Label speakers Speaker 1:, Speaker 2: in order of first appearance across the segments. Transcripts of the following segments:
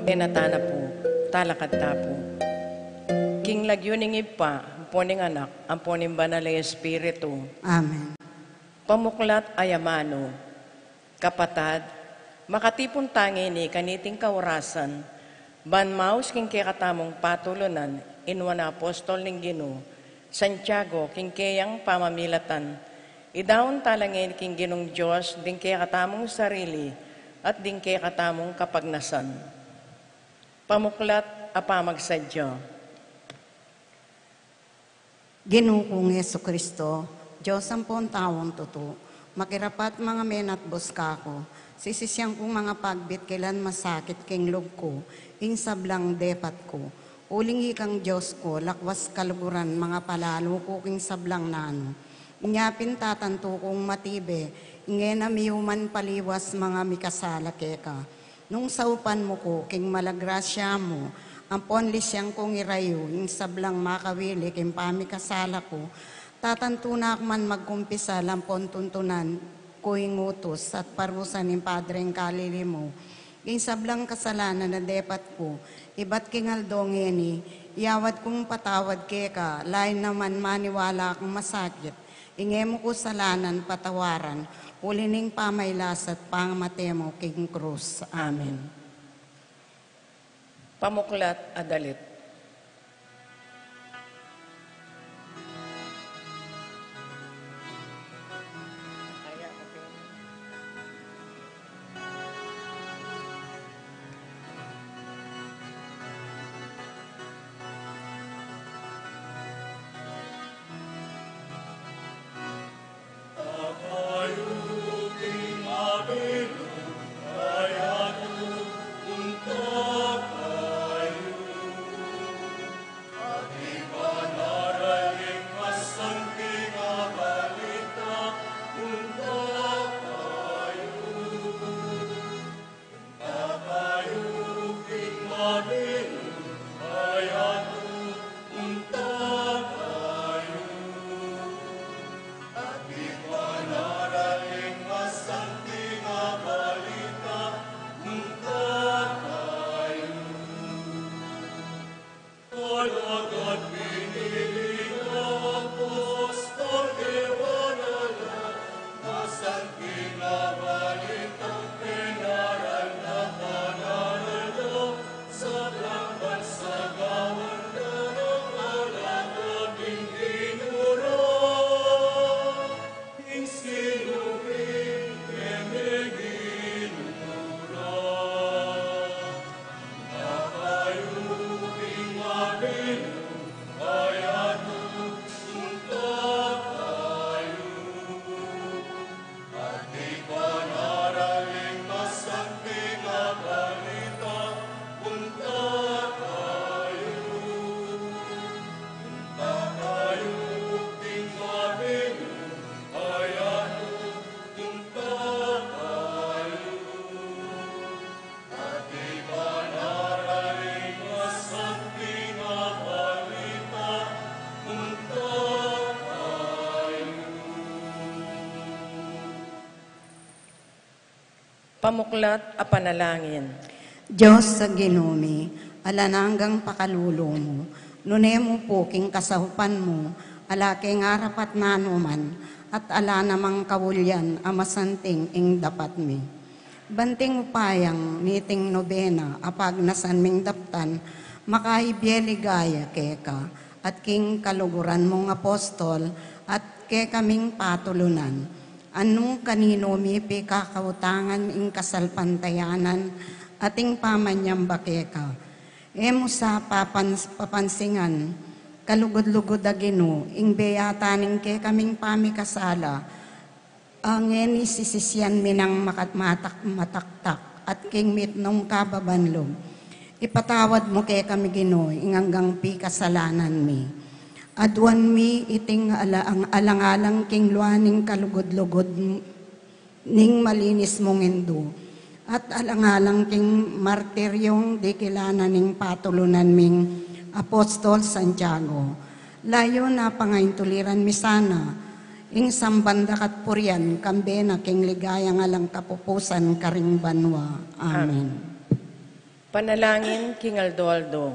Speaker 1: Natana po, talakad ta po. King lagyuning ipa, amponing anak, amponing banal na Espiritu.
Speaker 2: Amen.
Speaker 1: Pamuklat ayamano, kapatad, makatipon tangi ni kaniting kaurasan, banmaus king katamong patulunan, inwan na apostol ng Ginoo, Santiago king kayang pamamilatan, idaon talangin king Ginong Diyos, din kaya katamong sarili, at din kaya katamong kapagnasan. Pamuklat apamagsadyo.
Speaker 2: Ginoo kong Yesu Kristo, Diyos ang pong tawang tuto, makirapat mga menat boska ko, sisisyang kong mga pagbit kailan masakit king log ko, ing sablang depat ko, uling ikang Diyos ko, lakwas kaluguran mga palalo ko king sablang nano, inyapin tatanto kong matibe, ingena miyuman paliwas mga mikasala keka, nung saupan mo ko, king malagrasya mo, ampon lisyang kong irayo, yung sablang makawili, king pamikasala ko, tatantunak man magkumpisa, lampon tuntunan, kuing utos, at parusan ng Padreng kalili mo, yung sablang kasalanan na depat ko, ibat king aldongeni, iyawad kong patawad keka, lain naman maniwala akong masakit, ingemo ko salanan, patawaran, ulining pamaylas at pangamatemo king krus. Amen.
Speaker 1: Pamuklat adalit. Pamuklat a panalangin.
Speaker 2: Diyos sa ginumi, alananggang pakalulo mo, nunemo po king kasahupan mo, ala king arapat nanuman, at ala namang kawulyan amasanting ing dapat mi. Banting upayang niting nobena, apag nasan ming daptan, makahibyeligaya keka, at king kaluguran mong apostol, at ke kaming patulunan. Anong kanino mipi kakautangan ing kasalpantayanan ating pamanyang bakeka. Emo sa papansingan, kalugod-lugod agino, ing beyataning ke kaming pamikasala, ang eni sisisyan minang mataktak at king mitnong kababanlog. Ipatawad mo ke kami Gino, ing hanggang pi kasalanan mi. Adwan mi iting ang alang-alang king luaning kalugod-lugod ning malinis mong endo. At alang-alang king martiryong di kilana ning patulunan ming Apostol Santiago. Layo na pangaintuliran mi sana, ing sambanda kat puryan kambena king ligaya nga lang kapupusan karing banwa. Amen.
Speaker 1: Panalangin king Aldo.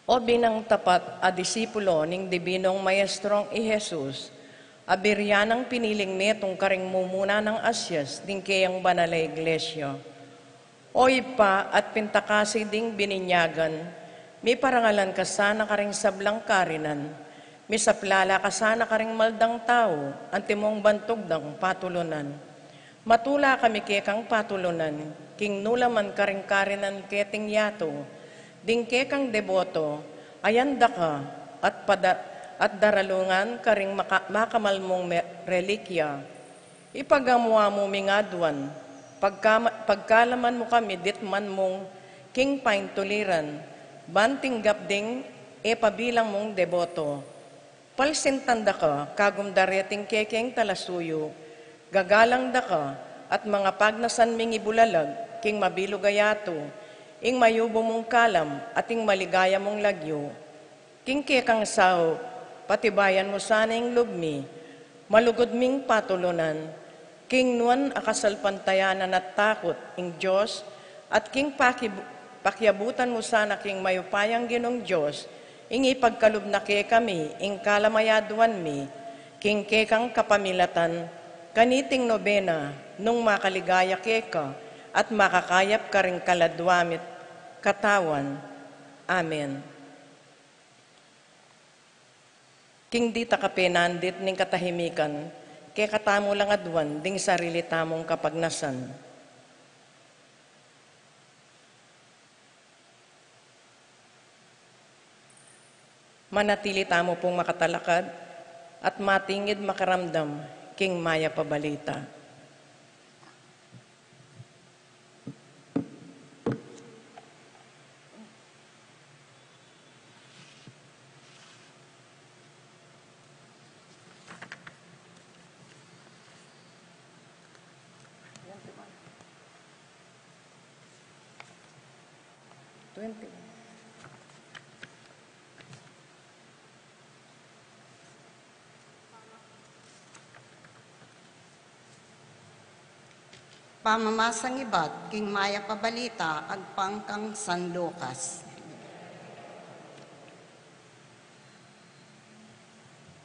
Speaker 1: O binang tapat a disipulo ning dibinong maestrong i Jesus, abiryanang piniling netong karing mumuna ng asyas ding kayang banala iglesia. O ipa at pintakasi ding bininyagan, mi parangalan ka sana karing sablang karinan, mi saplala ka sana karing maldang tao, antimong bantog ng patulunan. Matula kami kekang patulunan, king nulaman karing karinan keting yato, ding kekang deboto, ayanda ka at daralungan karing makamal mong relikya. Ipagamwa mo mingaduan, pagkalaman mo kami ditman mong king pain tuliran, banting gapding pabilang mong deboto. Palsintanda ka, kagum dareting kekeng talasuyo, gagalang da ka, at mga pagnasan ming ibulalag, king mabilugayato, ing mayubo mong kalam, at ing maligaya mong lagyo. King kekang sao, patibayan mo sana ing lugmi, malugod ming patulunan, king nuan akasalpantayanan at takot, ing Diyos, at king pakyabutan mo sana king mayupayang ginong Diyos, ing ipagkalub na ke kami, ing kalamayaduan mi, king kekang kapamilatan, kaniting nobena, nung makaligaya keka, at makakayap ka ring kaladwamit, katawan. Amen. King dita kapenandit ning katahimikan, kay katamo lang adwan, ding sarili tamong kapagnasan. Manatili tamo pong makatalakad, at matingid makaramdam, king maya pabalita.
Speaker 2: Pamamasang ibat, king maya pabalita, agpangkang San Lucas.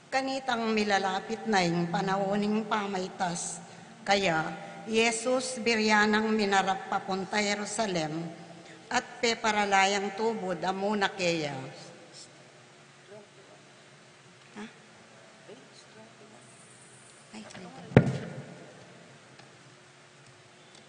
Speaker 2: Kanitang milalapit na yung panawoning pamaitas, kaya Yesus biryanang minarap papunta Jerusalem, at peparalayang tubod amuna keya.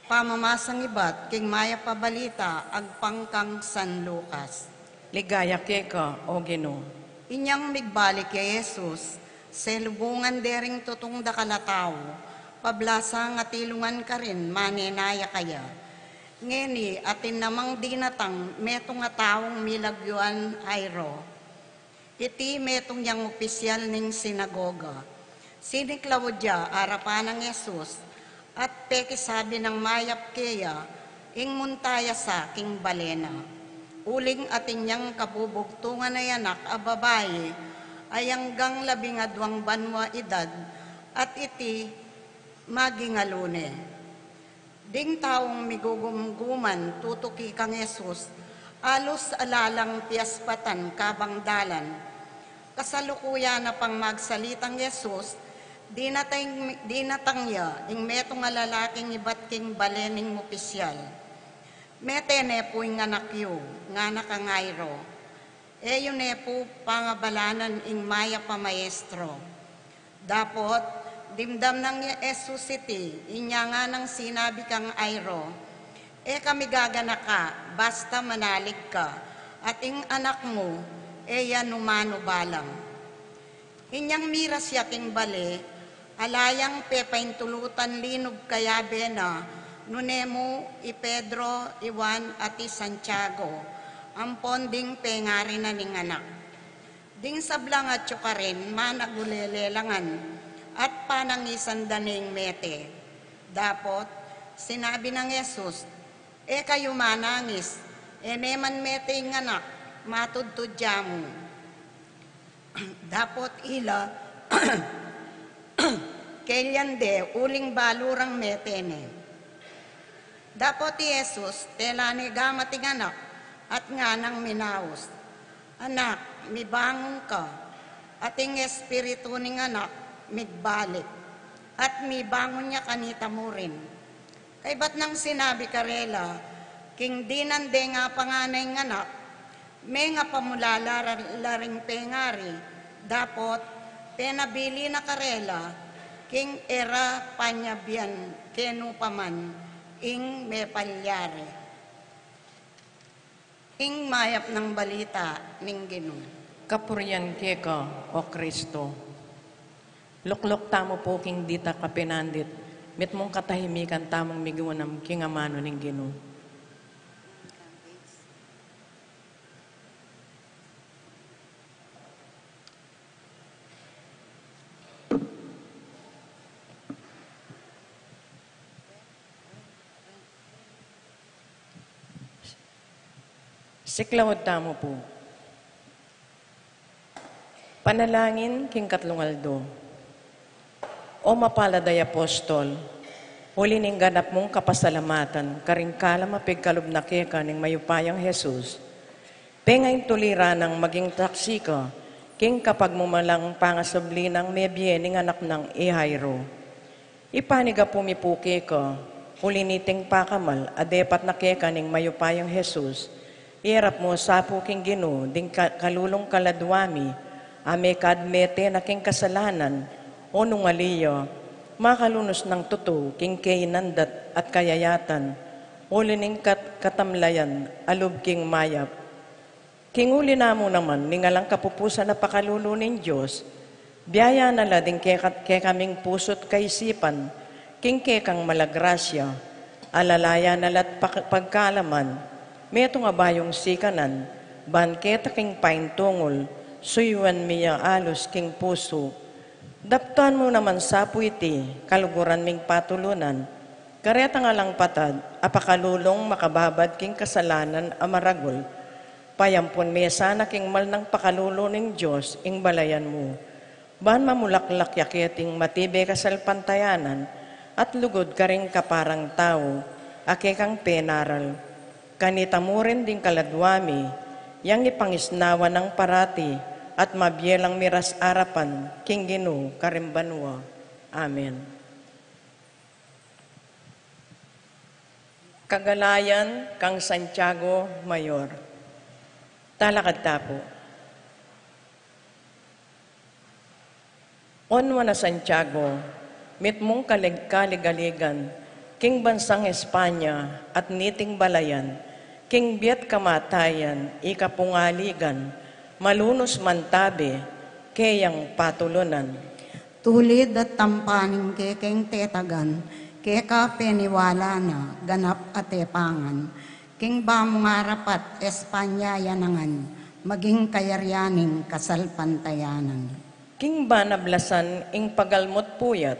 Speaker 2: Pamamasang ibat, king maya pabalita, agpangkang San Lucas.
Speaker 1: Ligaya keka, o Ginoo.
Speaker 2: Inyang migbalik kay Jesus, selubungan dering tutong da kalataw, pablasa nga tilungan ka rin, manenaya kaya. Ngeni, atin namang dinatang, metong nga taong milagyuan ayro. Iti metong yang opisyal ning sinagoga. Siniklaw dya, arapan ng Jesus, at pekisabi ng mayap keya, ing muntaya sa king balena. Uling ating niyang kabubugtungan na yanak a babae, ay hanggang 12 banwa edad, at iti magingalune. Ding taong migugumguman, tutuki kang Jesus, alos alalang piaspatan kabangdalan. Kasalukuya na pang magsalitang Jesus, dinatangya, ing metong nga lalaking ibat king balening opisyal. Metene po ing anakyo, nga nakangayro. Eyo ne po pangabalanan ing maya pa maestro. Dapot, dimdam ng Jesus iti, inya nga nang sinabi kang ayro, kami gagana ka, basta manalig ka, at ing anak mo, yan umano balang. Inyang miras yaking bale, alayang pepaintulutan linog kaya bena, nunemo i Pedro, Iwan, at i Santiago, ang ponding pengari na ning anak. Ding sablang at tsukarin, managulelelangan, at panangisan daning mete. Dapot, sinabi ng Jesus, kayo manangis, neman mete ing anak, matudtudya mo. Dapot ila, kailan de, uling balurang metene. Dapot ti Jesus, tela ni gamating anak, at nga nang minaos. Anak, mibangon ka, ating espiritu ning anak, migbalik. At mibangon niya kanita mo rin. Kay ba't nang sinabi karela, king dinande nga panganay ng anak, may nga pamulalaring pengari, dapot, penabili na karela, king era panyabyan, kenu paman, ing may palyari. Ing mayap ng balita ning Ginoo.
Speaker 1: Kapurian keka, o Kristo. Luklok tamo po king dita kapinandit, mit mong katahimikan tamang miguanam king amano ning Ginoo. Siklawad tamo po. Panalangin king Katlungaldo. O mapaladay apostol, huli ning ganap mong kapasalamatan, karing kala mapigkalub na keka ning mayupayang Jesus. Pengayin tulira ng maging taksika, king kapag mumalang pangasabli ng mebye ning anak ng Ihairo. Ipaniga pumipuke ka, huli niting pakamal, adepat na keka ning mayupayang Jesus. Irap mo sa puking Ginoo, ding kalulong kaladwami, ame kadmete na king kasalanan, o nungaliyo, makalunos ng tuto, king kainandat at kayayatan, ulining katamlayan, alub king mayap. King uli na mo naman, ningalang kapupusan na pakalulunin Diyos, biyaya na lading kaming pusot kaisipan, king kekang malagrasya, alalaya na lat pagkalaman, meto nga bayong sikanan, banketa king paintungol, suyuan miya alos king puso. Daptan mo naman sa puiti, kaluguran ming patulunan, kareta nga lang patad, apakalulong makababad king kasalanan amaragol, payampon mesa na king mal ng pakalulo ng Diyos, ing balayan mo. Ban mamulaklak yaketing matibe kasalpantayanan, at lugod ka ring kaparang tao, ake kang penaral. Kanita mo rin din kaladwami, yang ipangisnawa ng parati, at mabyelang miras arapan, king Ginoo karimbanwa. Amen. Kagalayan kang Santiago Mayor. Talakad tapo. Onwa na Santiago, mit mong kaligaligan, king bansang Espanya at niting balayan, king biat kamatayan, ikapungaligan, malunos mantabe, kayang patulunan.
Speaker 2: Tulid at tampaning kekeng tetagan, keka peniwala na, ganap at tepangan, king bamungarapat Espanya yanangan, maging kayaryaning kasalpantayanan.
Speaker 1: King banablasan ing pagalmot puyat,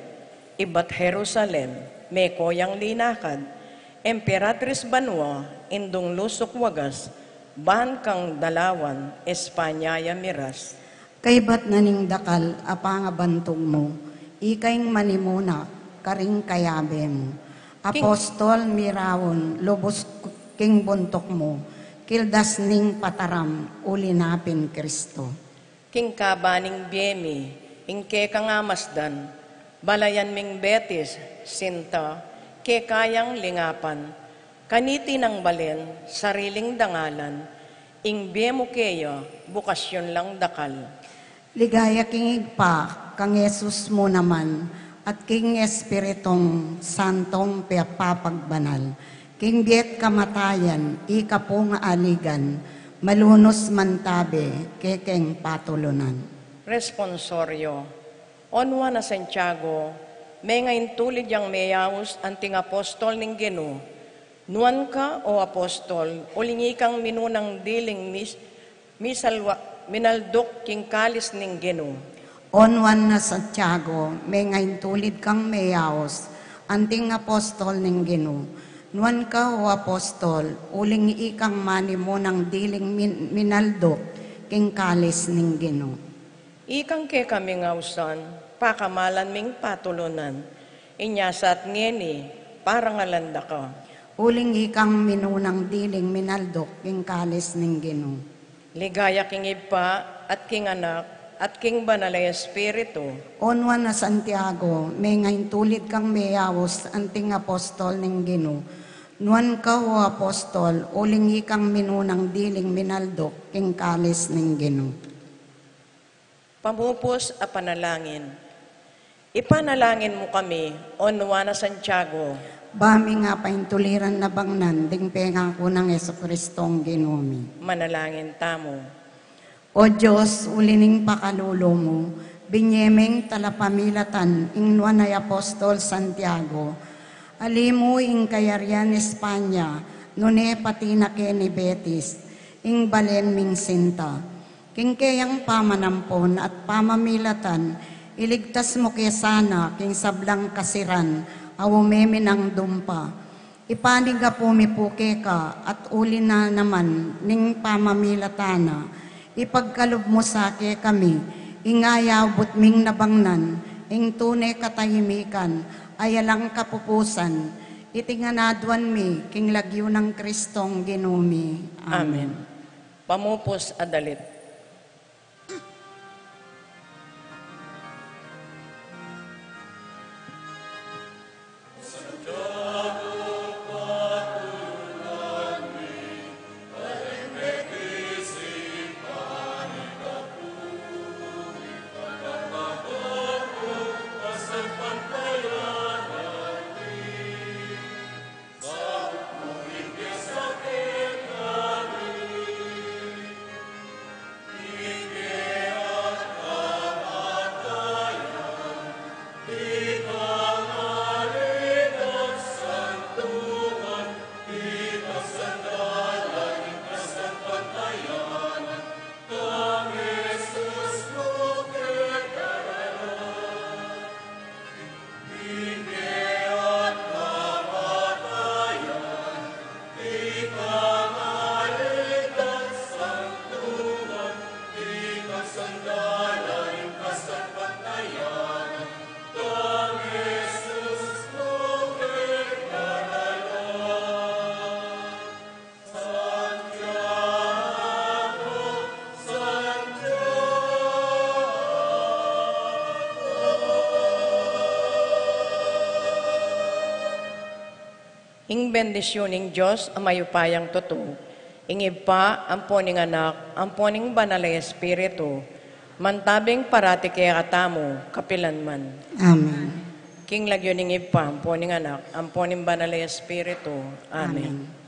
Speaker 1: ibat Jerusalem, may koyang linakad, Emperatriz Banwa, indong lusok wagas, ban kang dalawan, Espanyaya miras.
Speaker 2: Kay ba't naning dakal, apanga bantog mo, ikaing manimuna, karing kayabe mo. Apostol mirawon, lubos king buntok mo, kildas ning pataram, ulinapin Kristo.
Speaker 1: King kabaning biyemi, ing kekang amasdan, balayan ming betis, sinta, kekayang lingapan, kaniti ng balen, sariling dangalan, ing biyemo keyo, bukasyon lang dakal.
Speaker 2: Ligaya kingig pa, kang Jesus mo naman, at king Espiritong Santong papagbanal, king biet kamatayan, ika pong aligan, malunos mantabe, kekeng patulunan.
Speaker 1: Responsorio, onwa na Santiago, may ngayon tulid yang mayawos anting apostol ning Ginoo, nuan ka o apostol, ulingi kang minunang diling minaldok king kalis ning Ginoo.
Speaker 2: Onwan na Santiago, may ngayon tulid kang mayawos, anting apostol ning Ginoo. Nuan ka o apostol, uling ikang mani mo ng diling minaldok king kalis ning Ginoo.
Speaker 1: Ikang ke kami ngausan, pakamalan ming patulunan, inyasat ngeni, parangalanda ka.
Speaker 2: uling ikang minunang diling minaldok king kalis ning Ginoo.
Speaker 1: Ligaya king Ipa at king Anak at king Banal na Espiritu.
Speaker 2: Onwan na Santiago, may ngayon tulid kang mayawos anting apostol ning Ginoo. Nuan ka o apostol, uling ikang minunang diling minaldok king kalis ning Ginoo.
Speaker 1: Pamupos a panalangin. Ipanalangin mo kami, O Nuana Santiago,
Speaker 2: Bami nga paintuliran na bangnan, ding penga ko ng Jesucristong Ginoomi.
Speaker 1: manalangin tamo.
Speaker 2: O Diyos, ulining pakalulo mo, binyemeng talapamilatan, ingnuan ay Apostol Santiago, alimu ing kayarian Espanya, nune pati na ni Betis, ing balen ming sinta. Kingkayang pamanampon at pamamilatan, iligtas mo kesana, king sablang kasiran, awumeme ng dumpa. Ipaniga pumipuke ka, at uli na naman, ning pamamilatana, ipagkalob mo sake kami, ingayaw butming nabangnan, ing tunay katahimikan, ayalang kapupusan, itinganadwan mi, king lagyo ng Kristong Ginoomi.
Speaker 1: Amen. Pamupos adalit. Ing bendisyon ing Diyos ang mayupayang totoo, ing Ipa, amponing Anak, amponing Banal na Espiritu, mantabing parati kaya katamo, kapilanman.
Speaker 2: Amen.
Speaker 1: King lagyo ning Ipa, amponing Anak, amponing Banal na Espiritu. Amen.
Speaker 2: Amen.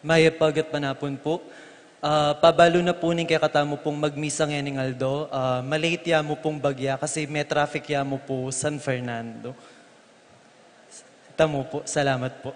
Speaker 3: Maya pagat panapon po. Pabalo na po ning kay katamo pong magmisang yaning Aldo. Malate ya mo pong bagya kasi may traffic ya mo po San Fernando. Tamo po, salamat po.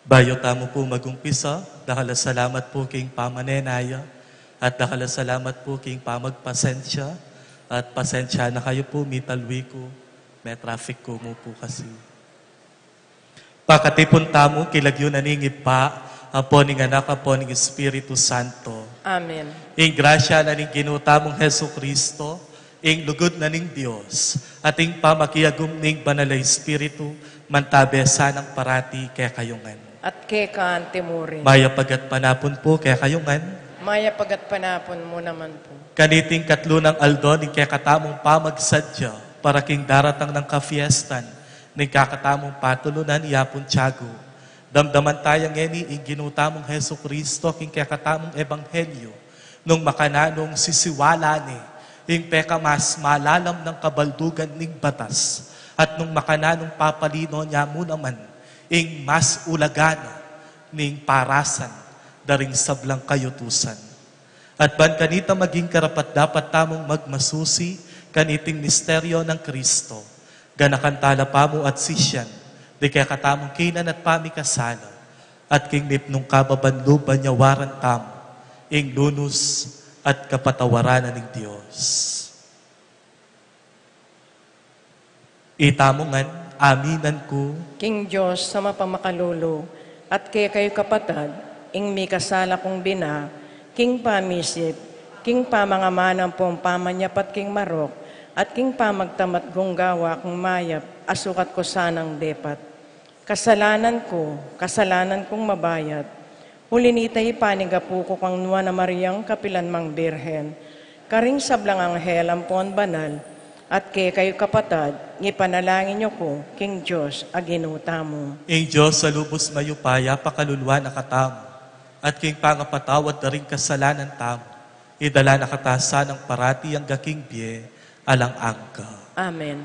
Speaker 4: Bayo tamo po magumpisa, dahil salamat po king pamanenaya, at dahil salamat po king pamagpasensya, at pasensya na kayo po, mitalwi ko, may traffic ko mo po kasi. Pakatipon tamo, kilagyo naningip pa, apo ning anak, apo ning Espiritu Santo.
Speaker 1: Amen.
Speaker 4: Ing grasya na ning ginutamong Heso Kristo, ing lugod na ning Diyos, at ing pamakiyagum ning Banalay Espiritu, mantabesa ng parati kaya kayungan.
Speaker 1: At kekaan timurin.
Speaker 4: Maya pagat panapon po kaya kayungan.
Speaker 1: Maya pagat panapon mo naman po.
Speaker 4: Kaniting katlo ng aldo, ning kaya katamong pamagsadya, para king daratang ng kafiestan, ning kakatamong patulunan, yapon tiyago. Damdaman tayang ngeni, ing ginutamong Heso Kristo, king kaya katamong ebanghelyo, nung makananong sisiwala ni, ing peka mas malalam ng kabaldugan ning batas, at nung makananong papalino niya mo naman, ing mas ulagana ning parasan, daring sablang kayutusan. At ban kanita maging karapat dapat tamong magmasusi, kaniting misteryo ng Kristo, ganakantala pa mo at sisyan, di kaya katamong kinan at pamikasala, at king nung kababanluban niya waran tamo, ing lunos at kapatawaranan ng Diyos. Itamongan, aminan ko,
Speaker 1: King Diyos sa mapamakalulo, at kaya kayo kapatad, ing may kasala kong bina, king pamisip, king pamangamanang pong pamanyapat king marok, at king pamagtamat gunggawa kong mayap, asukat ko sanang depat. Kasalanan kong mabayat, hulinitay panigapu ko kang nuwa na Mariang kapilan mang birhen, karing sablang anghel ampon banal, at kaya kayo kapatad, ipanalangin niyo ko, King Diyos, aginuta mo.
Speaker 4: ing Diyos sa lubos mayupaya, pakaluluwa na katamo, at king pangapatawad na rin kasalanan tamo, idala na katasa ng parati ang gaking biye, alang angka.
Speaker 1: Amen.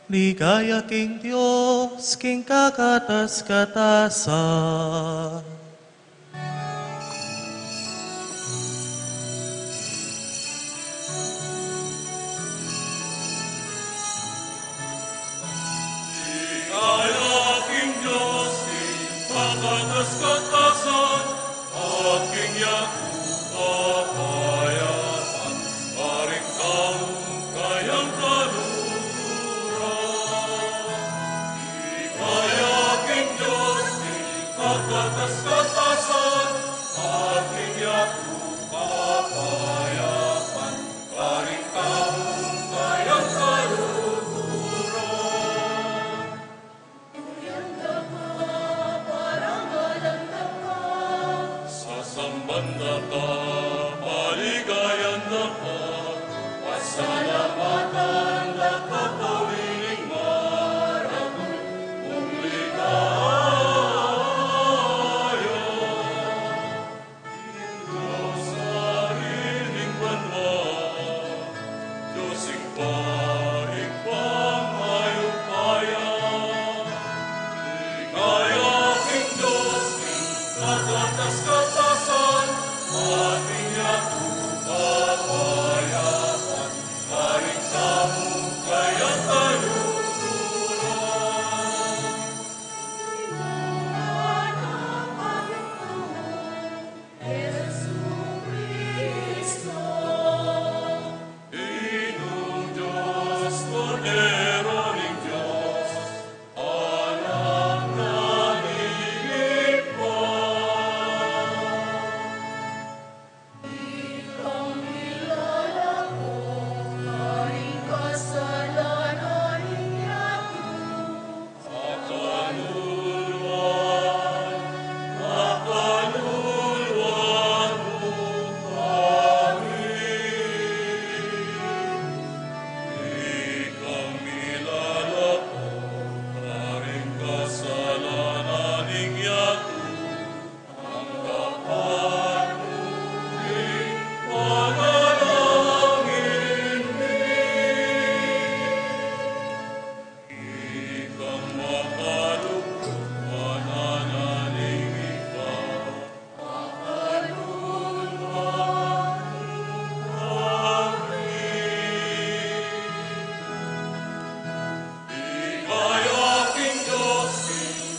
Speaker 4: Ligaya king Diyos, king kakatas-katasan.
Speaker 5: Ligaya king Diyos, king kakatas-katasan, aking yakong kapayapaan, paring taong kayang kaluhuran. Ligaya king Diyos, king kakatas-katasan, aking yakong kapayapaan, paring taong kayang kaluhuran. Sasambanda ka, maligayan na ka, pasalamatan na kapawiling maraming mong ligaya. Diyos sariling banwa, Diyosing paring pangayupaya. Ligaya king Diyos, king kakatas-katasan, ating yakong kapayapan, paring taong kayang kaluhuran. Inong Diyos, Kordero ng Diyos, anak na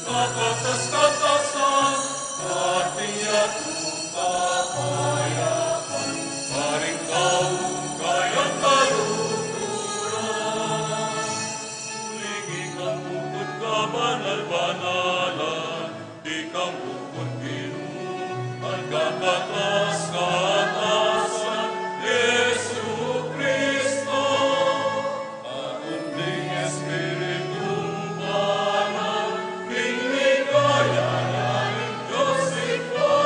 Speaker 5: kakatas-katasan, ating yakong kapayapan, paring taong kayang kaluhuran. Ligi kang bukod ka, banal-banalan, di kang bukod at kakatas-katasan, Yesu Kristo, akong ding Espiritong Banal, ligaya ng Diyos ikaw.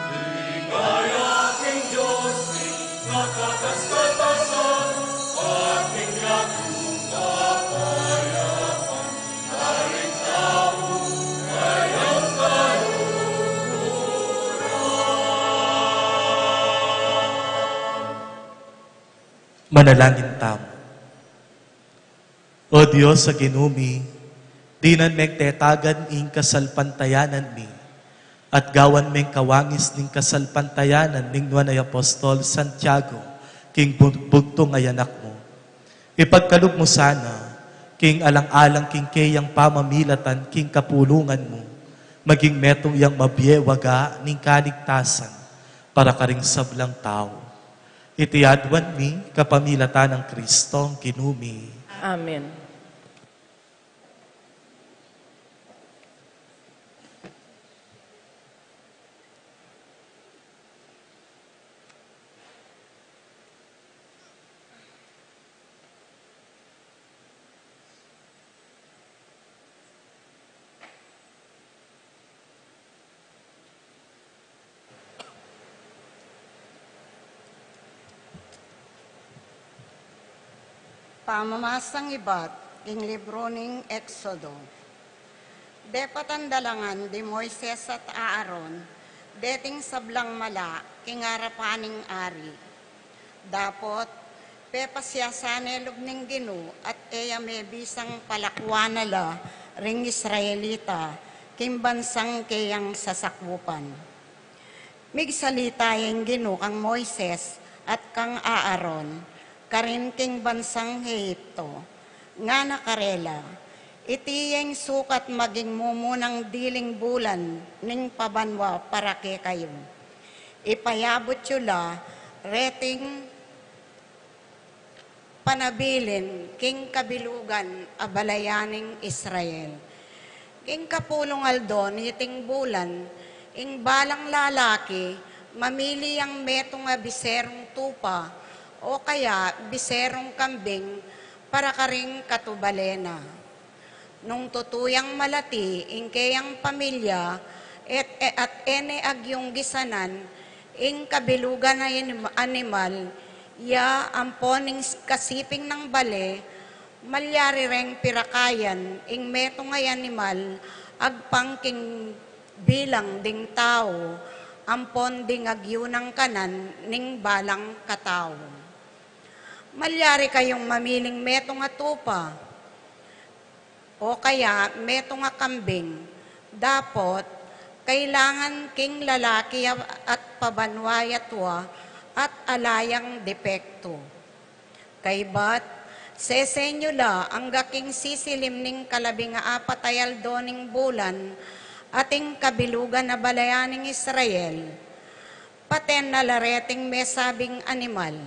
Speaker 5: Ligaya king Diyos, king kakatas-katasan, ating yakong kapayapan, paring taong kayang kaluhuran.
Speaker 4: Manalangin tamo. O Diyos sa ginumi, dinan meng tetagan ing kasalpantayanan mi, at gawan meng kawangis ning kasalpantayanan ning nuanay Apostol Santiago, king bugtong ay anak mo. Ipagkalog mo sana, king alang-alang king kayang pamamilatan, king kapulungan mo, maging metong yang mabyewaga ning kaligtasan, para karing sablang tao. Itiadwan mi kapamilatan ng Kristo ang kinumi.
Speaker 1: Amen.
Speaker 2: Pamamasang ibat, king libro ning Exodo. De patandalangan di Moises at Aaron, deting sablang mala, king arapaning ari. Dapot, pepasya sa nelog ning Gino at eya may bisang palakwanala ring Israelita, kimbansang kayang sasakbupan. Migsalita yung Gino kang Moises at kang Aaron, karin king bansang Ehipto, nga nakarela, itiyeng sukat maging mumunang diling bulan ning pabanwa para ke kayo. Ipayabot yula, reting panabilin king kabilugan abalayaning Israel. King kapulong aldon iting bulan, ing balang lalaki, mamili ang metong biserong tupa o kaya biserong kambing para karing katubalena. Nung tutuyang malati, ing kayang pamilya at ene agyong gisanan, ing kabilugan na animal, ya amponing kasiping ng bale, malyari reng pirakayan, ing metong ay animal, agpangking bilang ding tao, ampon ding agyunang kanan, ning balang katao. Malyari kayong mamiling metong atupa, o kaya metong kambing, dapot, kailangan king lalaki at pabanwayatwa at alayang depekto. Kaybat, sesenyo la ang gaking sisilim ning kalabing apat ay aldoning bulan ating kabilugan na balayaning Israel, paten na lareting may sabing animal.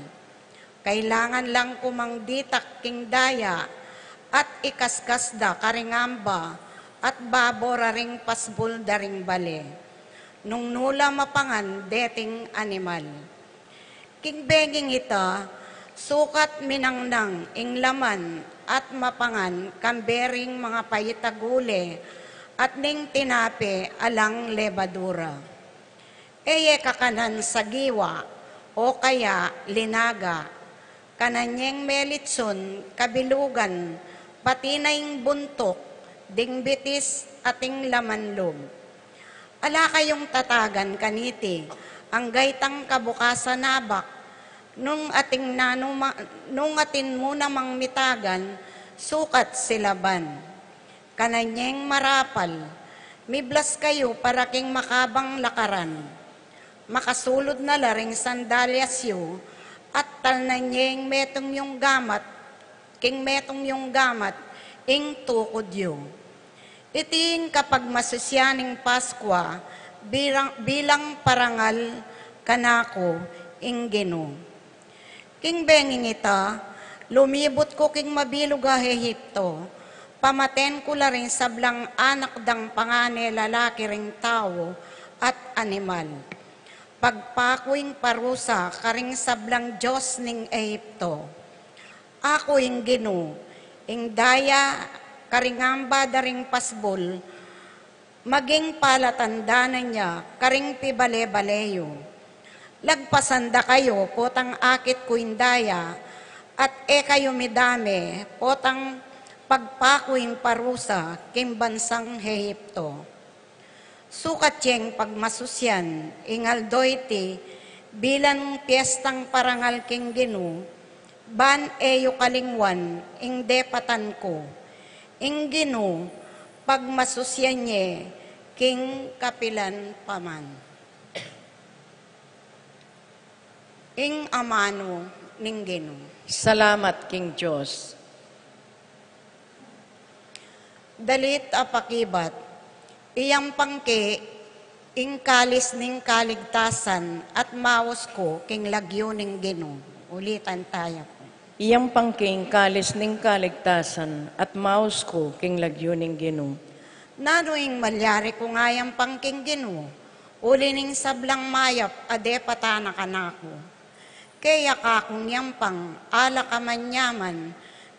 Speaker 2: Kailangan lang kumangditak king daya at ikaskasda karingamba at babora ring pasbul daring bale. Nung nula mapangan deting animal. Kingbenging ita, sukat minangnang ing laman at mapangan kambering mga payitagule at ning tinape alang lebadura. Eye kakanan sa giwa o kaya linaga, kananyeng melitson, kabilugan, pati na ing buntok, ding bitis ating lamanlog. Ala kayong tatagan kaniti, ang gaitang kabukasan nabak, nung atin mo namang mitagan, sukat silaban. Kananyeng marapal, miblas kayo para king makabang lakaran. Makasulod na laring sandalyasyo, at talnanyeng metong yung gamat, king metong yung gamat, ing tukod yo. Iting kapag masusyaning Paskwa, bilang parangal kanako ing Gino. King benging ita, lumibot ko king mabilog Ehipto, pamaten ko la rin sablang anak dang pangane lalaki ring tao at animal. Pagpakuing parusa karing sablang Diyos ning Ehipto. Ako ing Gino, ing daya karingamba daring pasbol, maging palatandanan niya, karing pibale-baleyo. Lagpasanda kayo, potang akit ko indaya, at kayo midame, potang pagpakuing parusa, kimbansang Ehipto. Sukat yang pagmasusyan, ingaldoyti, bilang piyestang parangal king Gino, ban eyo kalingwan, ing depatan ko, ing Gino, pagmasusyan niya, king kapilan paman. Ing amano ning Gino.
Speaker 1: Salamat, King Diyos.
Speaker 2: Dalit apakibat, iyang pangke, ing kalis ning kaligtasan, at mawas ko, king lagyo ning Gino. Ulitan tayo po.
Speaker 1: Iyang pangking kalis ning kaligtasan at maus ko king lagyo ning Gino.
Speaker 2: Nanuing malyari ko ngayang pangking Gino, uli ning sablang mayap ade patana kanako. Kaya kakong yampang ala kamanyaman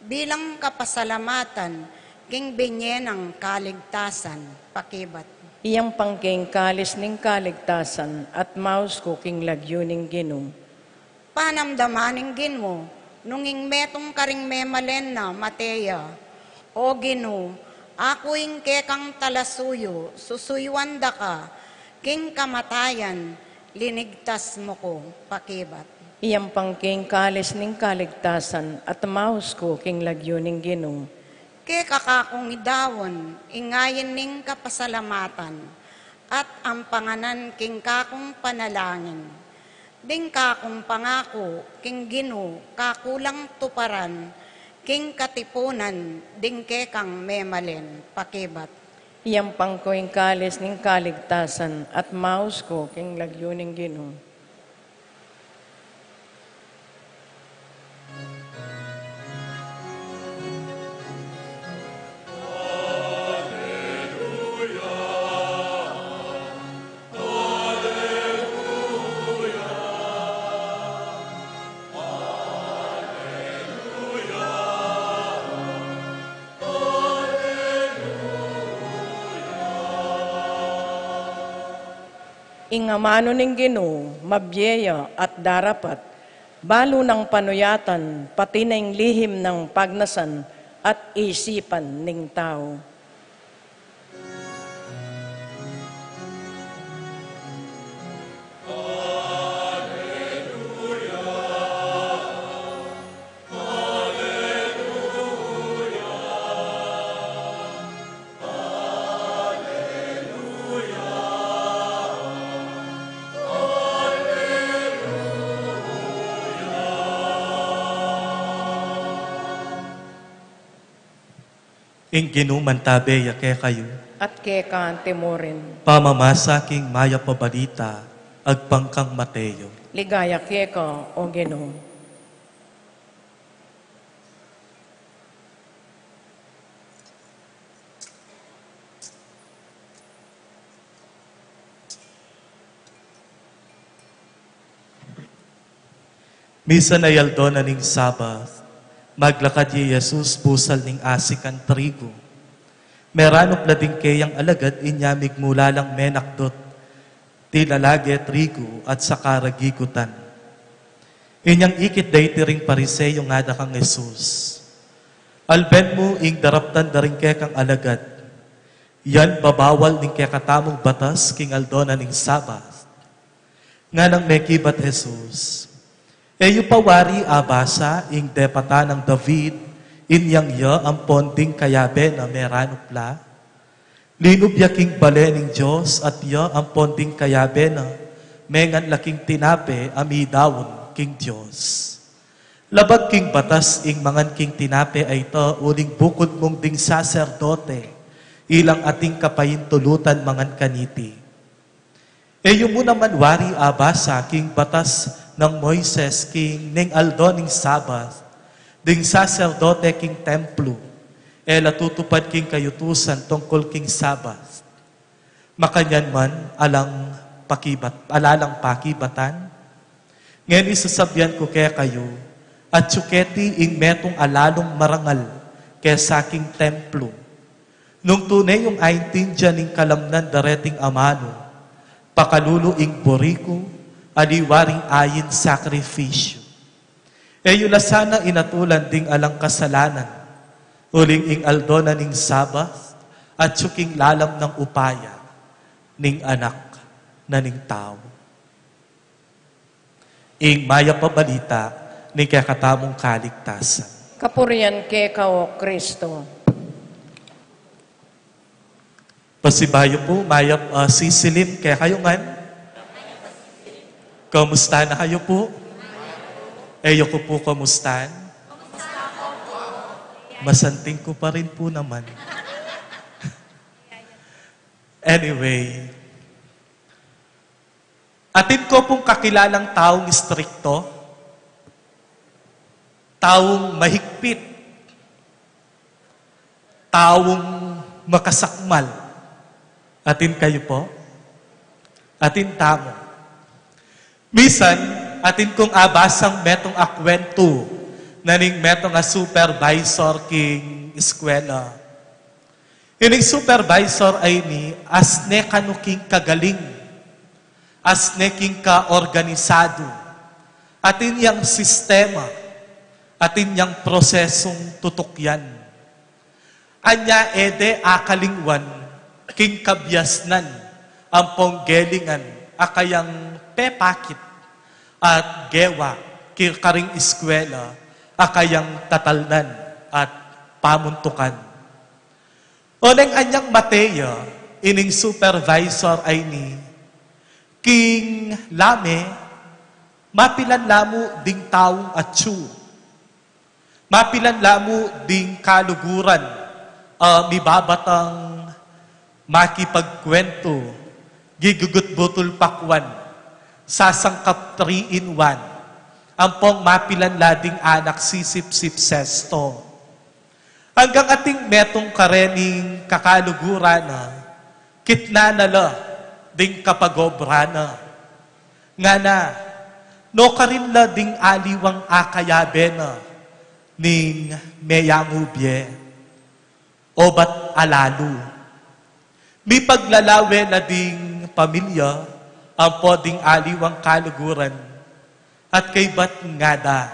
Speaker 2: bilang kapasalamatan king binyenang kaligtasan pakibat.
Speaker 1: Iyang pangking kalis ning kaligtasan at maus ko king lagyo ning Gino.
Speaker 2: Panamdamaning Gino, nunging metong karing memalen na Mateya, o Gino, ako ing kekang talasuyo, susuyuanda ka, king kamatayan, linigtas mo ko, pakibat.
Speaker 1: Iyang pangking kalis ning kaligtasan at maus ko king lagyo ning Ginoo.
Speaker 2: Ke kakakong idawon, ingayin ning kapasalamatan, at ang panganan king kakong panalangin. Ding kakong pangako, king Ginoo, kakulang tuparan, king katipunan, ding kekang memalen, pakibat.
Speaker 1: Iyang pangking kalis ning kaligtasan at maus ko king lagyo ning Ginoo. Ingamano ning Ginoo, mabyeya at darapat, balo ng panuyatan, pati ng lihim ng pagnasan at isipan ning tao.
Speaker 4: Ing ginumantabe yake kayo,
Speaker 1: At keka timorin,
Speaker 4: pamamasa king maya pabalita, agpangkang Mateo.
Speaker 1: ligaya keka o Ginoo.
Speaker 4: Misa na yaldo na ning Sabat, maglakad ni Jesus pusal ning asikan trigo. Meranop na din kayang alagad inyamig mula lang menakdot, tilalage trigo at sakaragigutan. Inyang ikit day tiring pariseyo nga da kang Jesus. Alben mo ing daraptan da rin kay kang alagad. Yan babawal ning kay katamong batas king aldo na ning Sabat. Nga nang mekibat Jesus. Eyo pawari abasa ing depata ng David, inyang ya ang ponding kayabe na meranupla. Linub yaking bale ng Diyos at ya ang ponding kayabe na mengan laking tinape amidawon king Diyos. Labag king batas ing mangan king tinape ay ta uling bukod mong ding saserdote, ilang ating kapayintulutan mangan kaniti. Eyo mo naman wari abasa king batas ng Moises king ning aldo ning Sabat, ding saserdote king templo, latutupad king kayutusan tungkol king Sabat. Makanyan man alalang pakibatan, ngayon isasabyan ko kaya kayo, at tsuketi ing metong alalong marangal kaya sa king templo. Nung tunay yung aintindihan ning kalamnan dareting amano, pakalulu ing boriko, aliwaring ayin sakripisyo. Eyo na sana inatulan ding alang kasalanan, uling ing aldo na ning Sabat, at tsuking lalam ng upaya, ning anak na ning tao. Ing maya pabalita, ning kakatamong kaligtasan.
Speaker 1: Kapurian keka o Kristo.
Speaker 4: Pasibayo po, maya sisilin, kaya kayo nga. Kamusta na kayo po? Eyo ko po, kamustan? Masanting ko pa rin po naman. Anyway, atin ko pong kakilalang taong istrikto, taong mahigpit, taong makasakmal. Atin kayo po? Atin tamo. Misan, atin kong abasang metong akwento na ning metong supervisor king eskwela. Ining supervisor ay ni asne kanu king kagaling, asne king ka-organisado, atin yang sistema, atin yang prosesong tutukyan. Anya ede akalingwan, king kabyasnan, ang ponggelingan, akayang pepakit at gewa karing eskwela, akayang tatalnan at pamuntukan. Oneng anyang Mateo, ining supervisor ay ni King Lame, mapilan lamo ding taong atsu. Mapilan lamo ding kaluguran, mibabatang makipagkwento, gigugut butol pakwan, sasangkap 3-in-1, ampong mapilan lading anak sisip-sip sesto. Hanggang ating metong karening kakaluguran na, kitna nala ding kapagobra na. Nga na, no karin la ding aliwang akayabe na, ning meyangubye, o ba't alalu. May paglalawe na ding pamilya, ang poding aliwang kaluguran, at kay ba't ngada,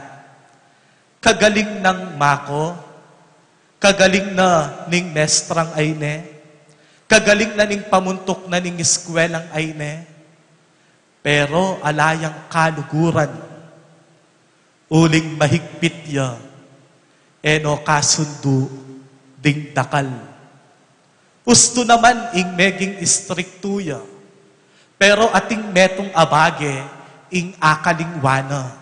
Speaker 4: kagaling ng mako, kagaling na ning mestrang ayne, kagaling na ning pamuntok na ning eskwelang ayne, pero alayang kaluguran, uling mahigpit ya, eno kasundo ding dakal. Gusto naman ing meging istriktuya, pero ating metong abage ing akalingwana.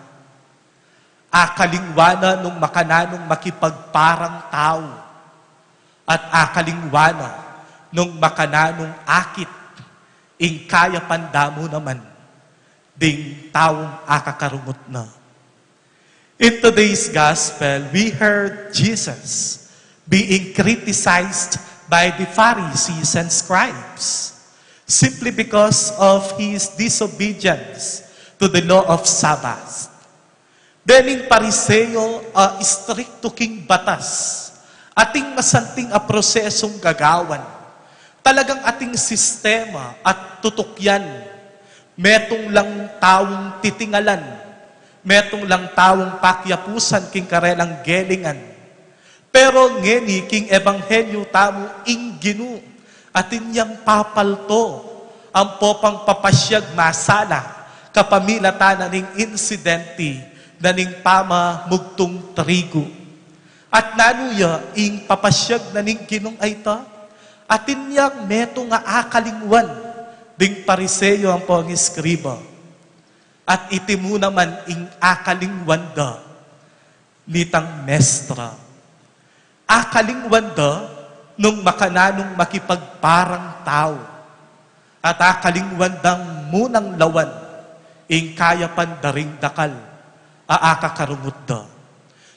Speaker 4: Akalingwana nung makananong makipagparang tao, at akalingwana nung makananong akit ing kaya pandamo naman ding taong akakarungot na. In today's gospel, we heard Jesus being criticized by the Pharisees and scribes simply because of his disobedience to the law of Sabbath. Dening Pariseo, stricto king batas, ating masanting a prosesong gagawan, talagang ating sistema at tutukyan, metong lang taong titingalan, metong lang taong pakyapusan king karelang gelingan. Pero ngeni king ebanghelyo tamo ingginu atin yang papalto ang popang papasyag masala kapamilata na ning insidente na ning pama mugtong trigo. At nanuya ing papasyag na ning ginong ayta atin yang meto nga akalingwan ding Pariseo ang pangeskriba. At itimu naman ing akalingwanda nitang mestra. Akalingwanda nung makananong makipagparang tao. At akalingwandang munang lawan ing kaya pandaring dakal aakakarungot da.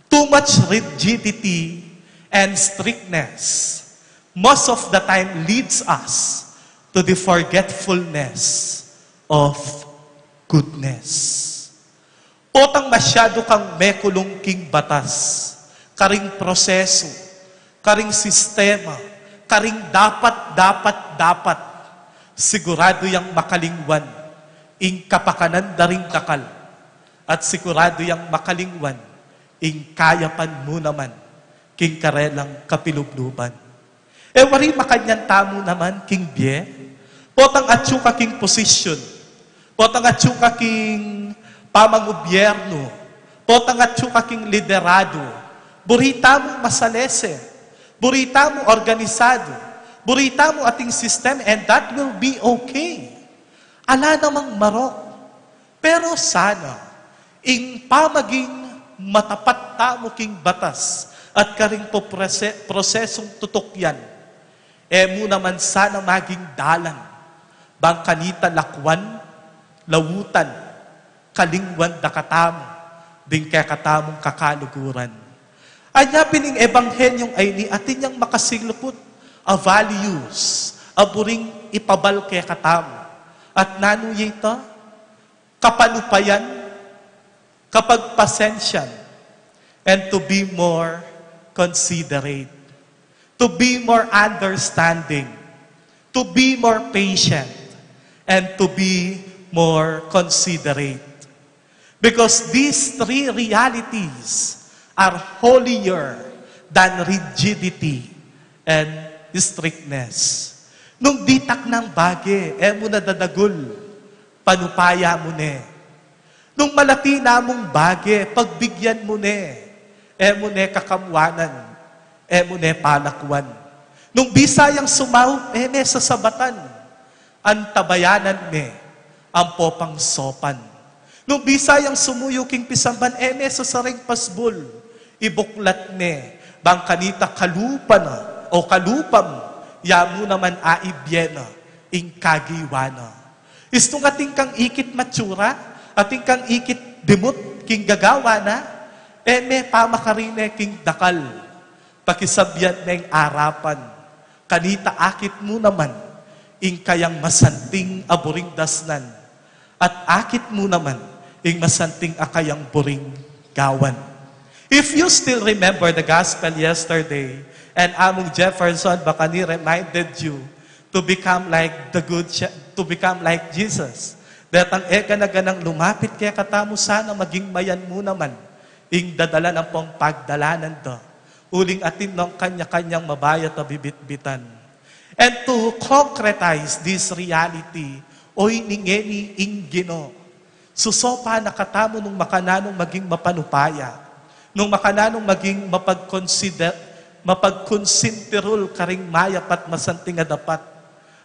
Speaker 4: Too much rigidity and strictness most of the time leads us to the forgetfulness of goodness. Otang masyado kang mekulong king batas, karing proseso, karing sistema, karing dapat, sigurado yang makalingwan, ing kapakanan daring dakal, at sigurado yang makalingwan, ing kayapan mo naman, king karelang kapilubluban. Wari makanyan tamo naman, king bie, potang atyo ka king posisyon, potang atyo ka king pamangobyerno, potang atyo ka king liderado, burita mo masalese, burita mo organisado, burita mo ating system, and that will be okay. Ala namang marok. Pero sana, ing pamaging matapat tamo king batas at karing po prosesong tutok yan, mo naman sana maging dalan, bang kanita lakwan, lawutan, kalingwan dakatamo, ding kakatamong kakaluguran. Anya pining ebanghelyong ay ni atin niyang makasilupot a values, a buring ipabal kaya katamo. At nanuyita, kapanupayan, kapagpasensyan, and to be more considerate, to be more understanding, to be more patient, and to be more considerate. Because these three realities are holier than rigidity and strictness. Nung ditak ng bage, mo na dadagul, panupaya mo ne. Nung malati namong bage, pagbigyan mo ne, mo ne kakamwanan, mo ne palakwan. Nung bisayang sumaw, me sasabatan, ang tabayanan me, ang popang sopan. Nung bisayang sumuyo king pisamban, me sasaring pasbul, ibuklat ne, bang kanita kalupan o kalupam, yamu naman aibyena, ing kagiwana. Istong ating kang ikit matsura, ating kang ikit dimut, king gagawa na, me pamakarine king dakal, pakisabyan na yung arapan, kanita akit mo naman, ing kayang masanting aburing dasnan, at akit mo naman, ing masanting akayang buring gawan. If you still remember the gospel yesterday, and Among Jefferson baka ni reminded you to become like to become like Jesus. That ang ganang lumapit kaya katamo sana maging mayan mo naman, ing dadala ng pong pagdalanan do. Uling atin ng kanya-kanyang mabayat na bibit-bitan. And to concretize this reality, oy ningeni ing Ginoo. Susopa na katamo nung makananong maging mapanupaya, nung makananong maging mapagkonsintirul karing mayapat masanting dapat,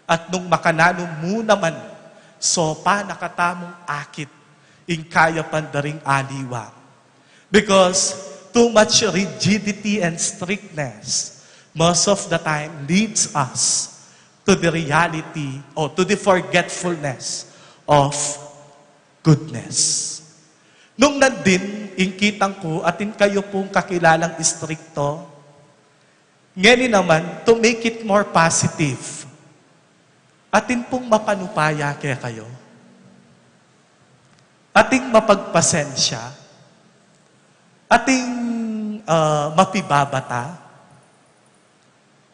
Speaker 4: at nung makananong mo naman, sopa na katamong akit, ing kaya pandaring aliwa. Because too much rigidity and strictness, most of the time, leads us to the reality or to the forgetfulness of goodness. Nung nandin, ingkitang ko, atin kayo pong kakilalang istrikto, ngayon naman, to make it more positive, atin pong mapanupaya kaya kayo, ating mapagpasensya, ating mapibabata.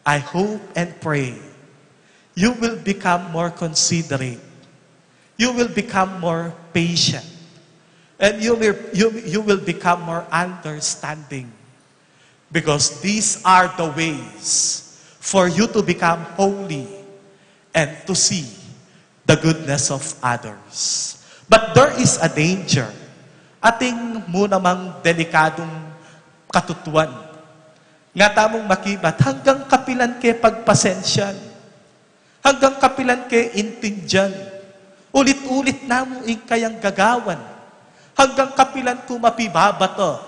Speaker 4: I hope and pray you will become more considerate. You will become more patient. And you will become more understanding. Because these are the ways for you to become holy and to see the goodness of others. But there is a danger. Ating mo namang delikadong katutuan. Nga tamong makibat, hanggang kapilan kay pagpasensyan. Hanggang kapilan kay intindyan. Ulit-ulit na mo kayang gagawan. Hanggang kapilan ko mapibabato.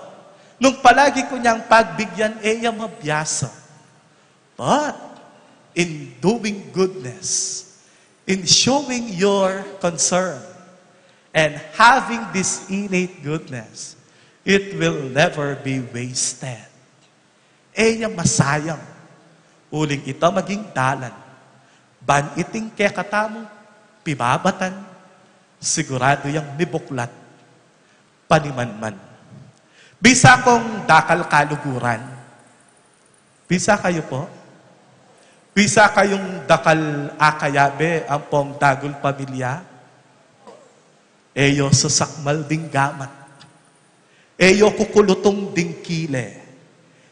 Speaker 4: Nung palagi ko niyang pagbigyan, mabiyasa. But, in doing goodness, in showing your concern, and having this innate goodness, it will never be wasted. Masayang. Uling ito maging dalan. Ban iting kaya katamong pibabatan, sigurado yung nibuklat, panimanman. Bisa kong dakal kaluguran. Bisa kayo po? Bisa kayong dakal akayabe ang pong dagul pamilya? Eyo susakmal ding gamat. Eyo kukulutong ding kile.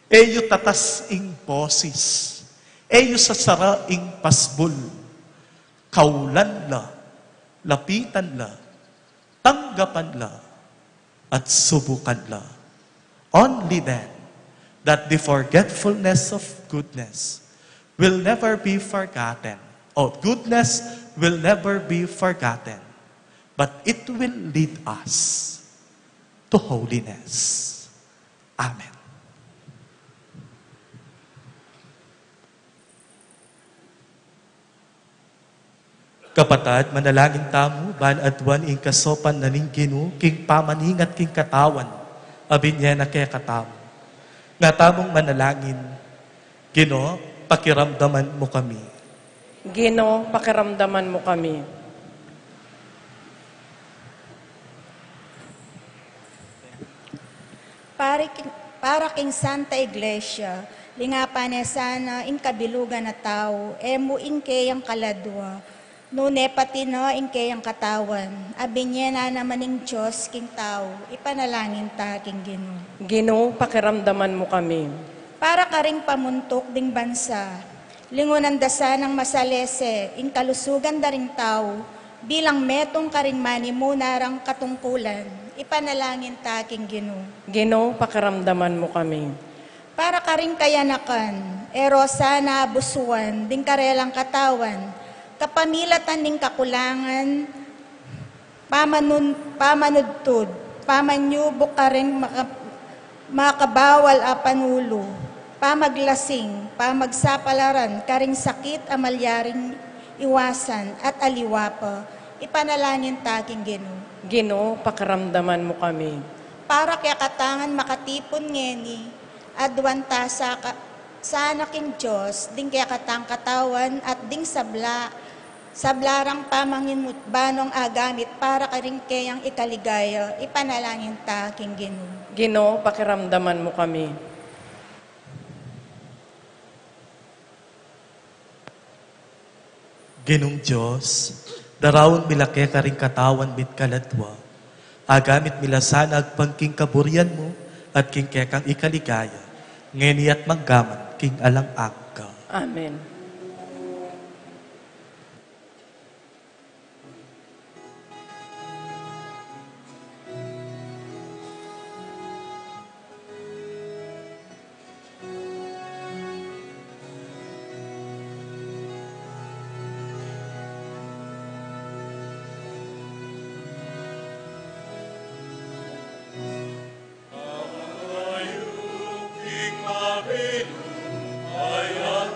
Speaker 4: Eyo tatas ing boses. Eyo sasara ing pasbul. Kaulan la, lapitan la, tanggapan la, at subukan la. Only then, that the forgetfulness of goodness will never be forgotten. Oh, goodness will never be forgotten. But it will lead us to holiness. Amen. Kapatad, manalangin tamo, ban adwan ing kasopan na ning Ginoo, king pamaningat king katawan, abin niya na kaya katamo. Nga tamong manalangin, Ginoo, pakiramdaman mo kami.
Speaker 1: Ginoo, pakiramdaman mo kami.
Speaker 6: Para king Santa Iglesia, lingapan sana in kabilugan na tao, emo in kayang kaladwa, nune pati no in kayang katawan, abinye na naman ng Diyos king tao, ipanalangin ta king Ginoo.
Speaker 1: Ginoo, pakiramdaman mo kami.
Speaker 6: Para ka ring pamuntok ding bansa, lingunan dasa ng masalese, in kalusugan da ring tao, bilang metong karingmani mo narang katungkulan, ipanalangin ta aking Ginoo.
Speaker 1: Ginoo, pakiramdaman mo kami.
Speaker 6: Para ka rin kayanakan, erosa na abusuan, ding karelang katawan, kapamilatan ning kakulangan, pamanudtud, pamanyubok ka rin makabawal a panulo, pamaglasing, pamagsapalaran, karing sakit amalyaring iwasan at aliwapa, ipanalangin taking Ginoo.
Speaker 1: Ginoo, pakiramdaman mo kami.
Speaker 6: Para kaya katangan makatipon ngeni, adwan ta sa anaking Diyos, ding kaya katang katawan at ding sablarang pamangin banong agamit para karing kayang ikaligaya, ipanalangin ta king Ginoo.
Speaker 1: Ginoo, pakiramdaman mo kami.
Speaker 4: Ginong Diyos, darawon milake ka rin katawan bit kaladwa. Agamit mila sana agpangking kaburian mo at king kekang ikaligaya. Ngeni at manggaman king alang agka.
Speaker 1: Amen.
Speaker 5: Ayuking mabinu, ayat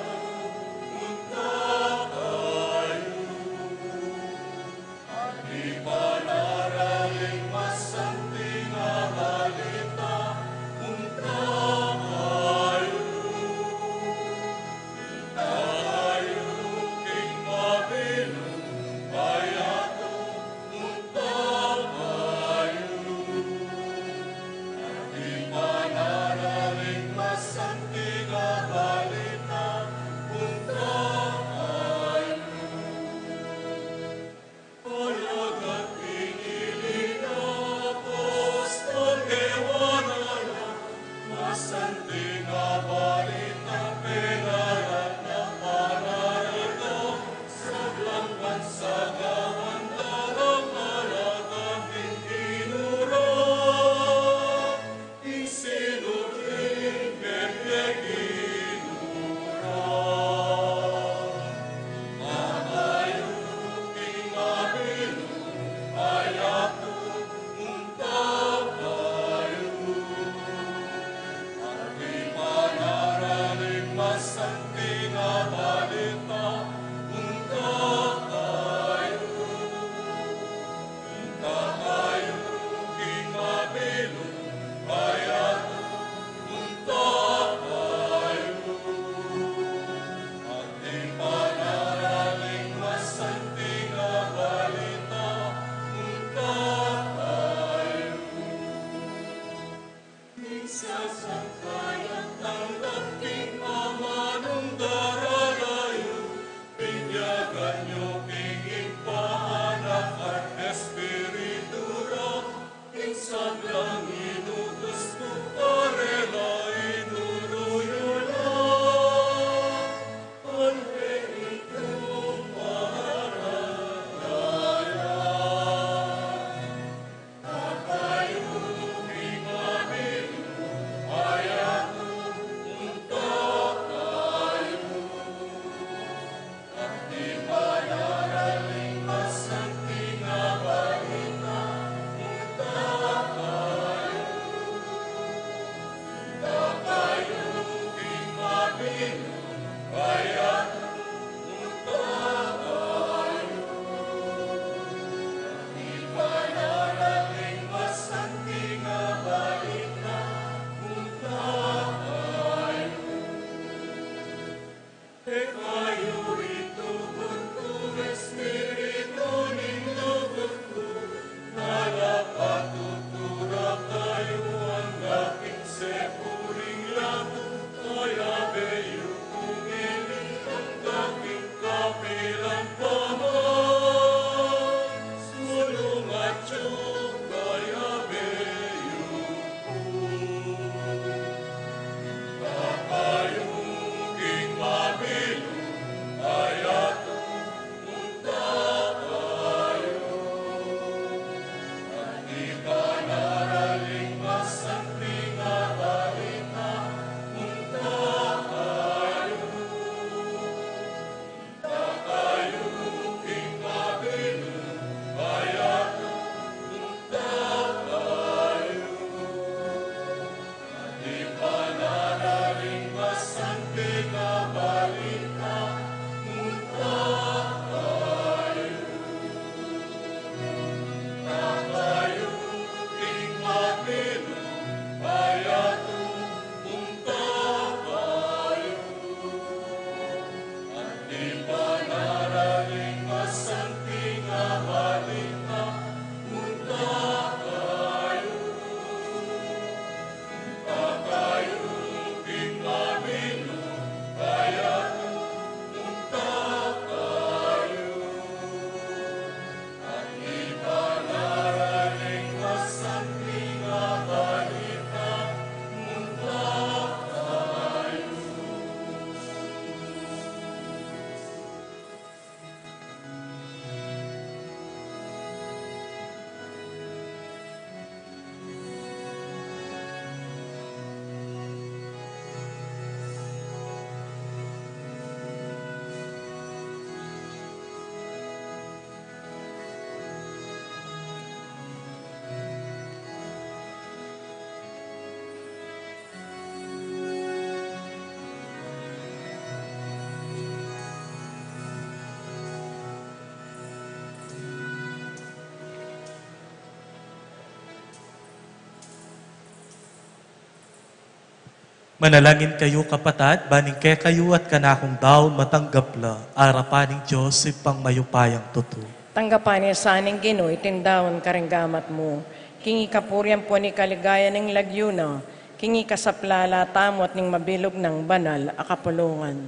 Speaker 4: Manalangin kayo kapatad, baning ke kayo at kanakong daw matanggap la, arapaning Diyos ipang mayupayang tuto.
Speaker 1: Tanggapan niya sa aning Ginoo, itindaon karinggamat mo. Kingi kapuryan po ni kaligaya ng lagyuna, kingi kasaplala tamot ning mabilog ng banal akapulungan.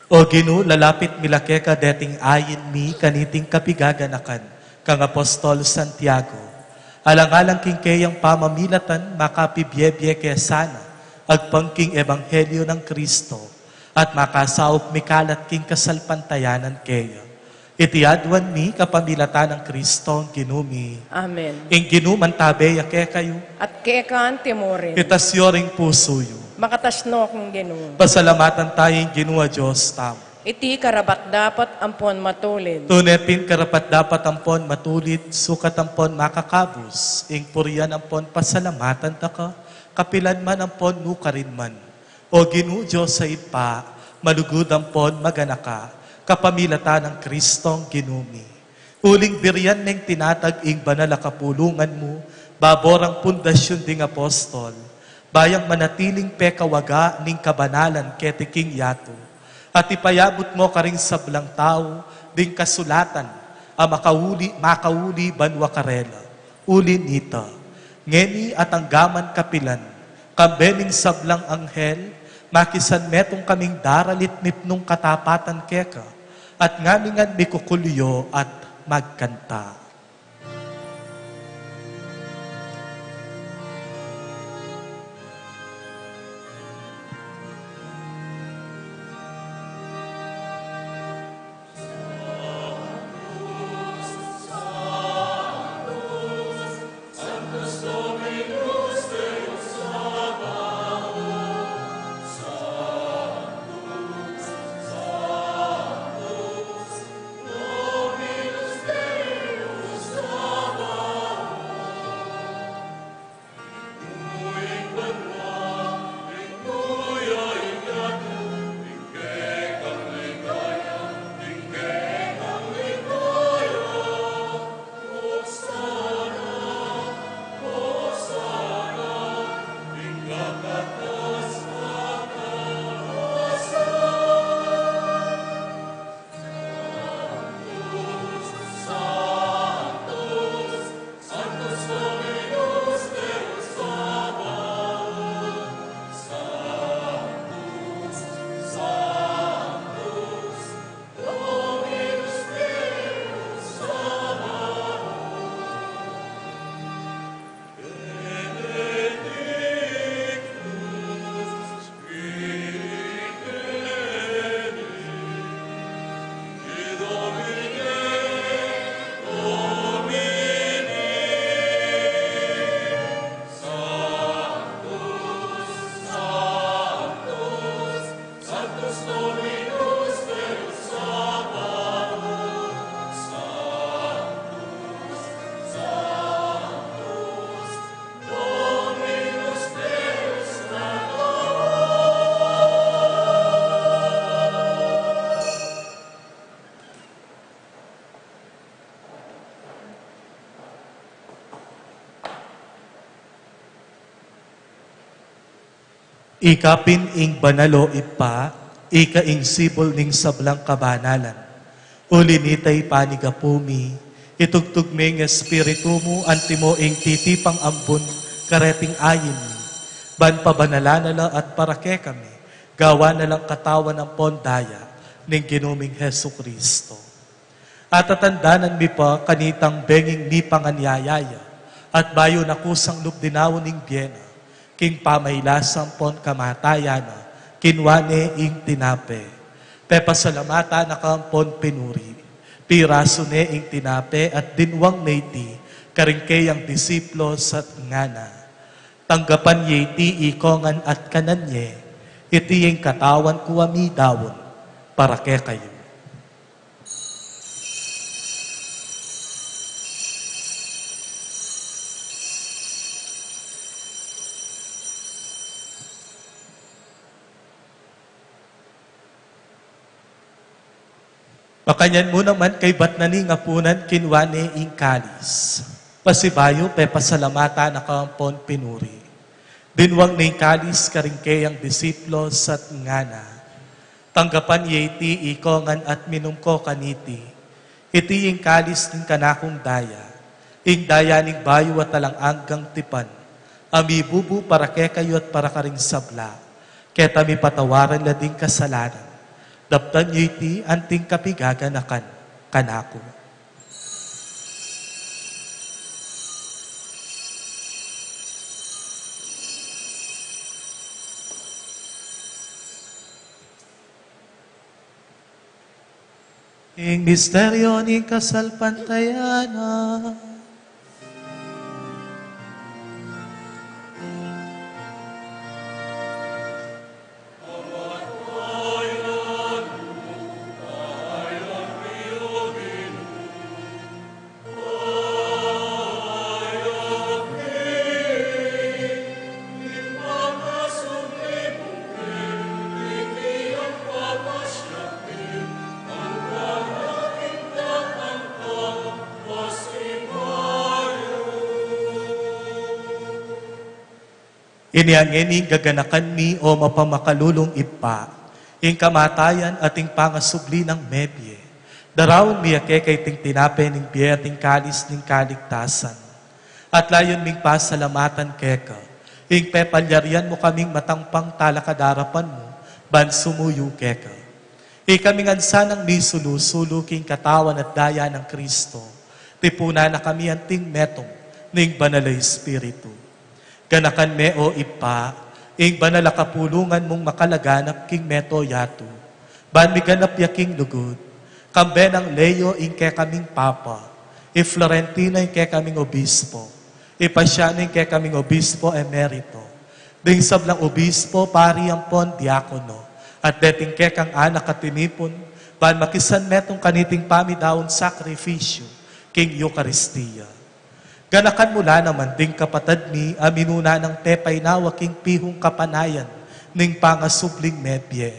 Speaker 4: O Ginoo, lalapit milake ka deting ayin mi kaniting kapigaganakan, kang Apostol Santiago. Alang-alang king kayang pamamilatan, makapibyebye kaya sana, agpangking ebanghelyo ng Kristo, at makasaop mikalat king kasalpantayanan kaya. Itiadwan mi kapamilatan ng Kristo ang ginumi.
Speaker 1: Amen.
Speaker 4: Ing ginuman tabe yake kayo,
Speaker 1: At kekaan timorin,
Speaker 4: itasyoring puso yu.
Speaker 1: makatasno kong Ginoo.
Speaker 4: Pasalamatan tayong ginua Diyos tamo.
Speaker 1: Iti karabat dapat ampon matulid.
Speaker 4: Tunepin karapat dapat ampon matulid, sukat ampon makakabus, ing purian ampon pasalamatan ta ka, kapilan man ampon nukarin man. O Ginoo Diyos sa ipa, malugod ampon maganaka, kapamilata ng Kristong ginumi. Uling birian ng tinatag ing banal kapulungan mo, baborang pundasyon ding apostol, bayang manatiling pekawaga ning kabanalan ketiking yato, at ipayabot mo karing sablang tao, ding kasulatan, makauli banwa karela, uli nita, ngeni at anggaman kapilan, kambening sablang anghel, makisan metong kaming daralit nipnong katapatan keka, at ngamingan mikukulyo at magkanta. Ikapin ing banalo ipa, ika ing sibol ning sablang kabanalan. Ulinitay panigapumi, itugtug ming espiritu mo, antimo ing titipang ambon, kareting ayin mi. Ban pabanala at parake kami, gawa na lang katawan ng pondaya, ning ginuming Hesu Kristo. At tatandanan mi pa kanitang benging ni panganyayaya, at bayo na kusang lubdinaw ning biyena, king pamaylasang pon kamatayana, kinwane ing tinape. Pepasalamata na kampon pinuri. Piraso ne ing tinape at dinwang neiti, karingkay ang disiplo sa ngana. Tanggapan yeti ikongan at kananye, iti yung katawan kuwami dawon, para ke kayo. Pakanyan mo naman kay batnani nga punan kinwane ing kalis. Pasibayo pe pasalamata na kampon pinuri. Dinwang ni kalis karingkeyang disiplos at ngana. Tanggapan iti ikongan at minumko kaniti. Iti ing kalis ng kanakong daya. Ing daya ning bayo at talang anggang tipan. Ami bubu para ke kayo at para karing sabla. Keta mi patawaran la ding kasalanan. Daptan niyo iti anting kapigaganakan kanako. Ing misteryo ni kasalpantayana. Iniangeni gaganakan mi o mapamakalulong ipa, ing kamatayan ating pangasubli ng mebye. Darawon mi ake kay ting tinape ning biye ating kalis ning kaligtasan. At layon ming pasalamatan keka, ing pepalyarian mo kaming matangpang talakadarapan mo, ban sumuyo keka. Ikaming ansanang mi sulu-sulu king katawan at daya ng Kristo, tipuna na kami anting metong ning banalay Espiritu. Ganakan me o ipa, ing banala kapulungan mong makalaganap king meto yato. Ban mi ganap yaking lugod, kambe ng Leo ing ke kaming papa, i Florentina ing ke kaming obispo, ipasyan ing ke kaming obispo emerito, ding sablang obispo pari ang pon diakono, at deting ke kang anak at tinipon, ban makisan metong kaniting pamidaon sakrifisyo, king Eucharistia. Ganakan mula naman ding kapatad mi aminuna ng tepay na waking pihong kapanayan ning pangasubling mebye.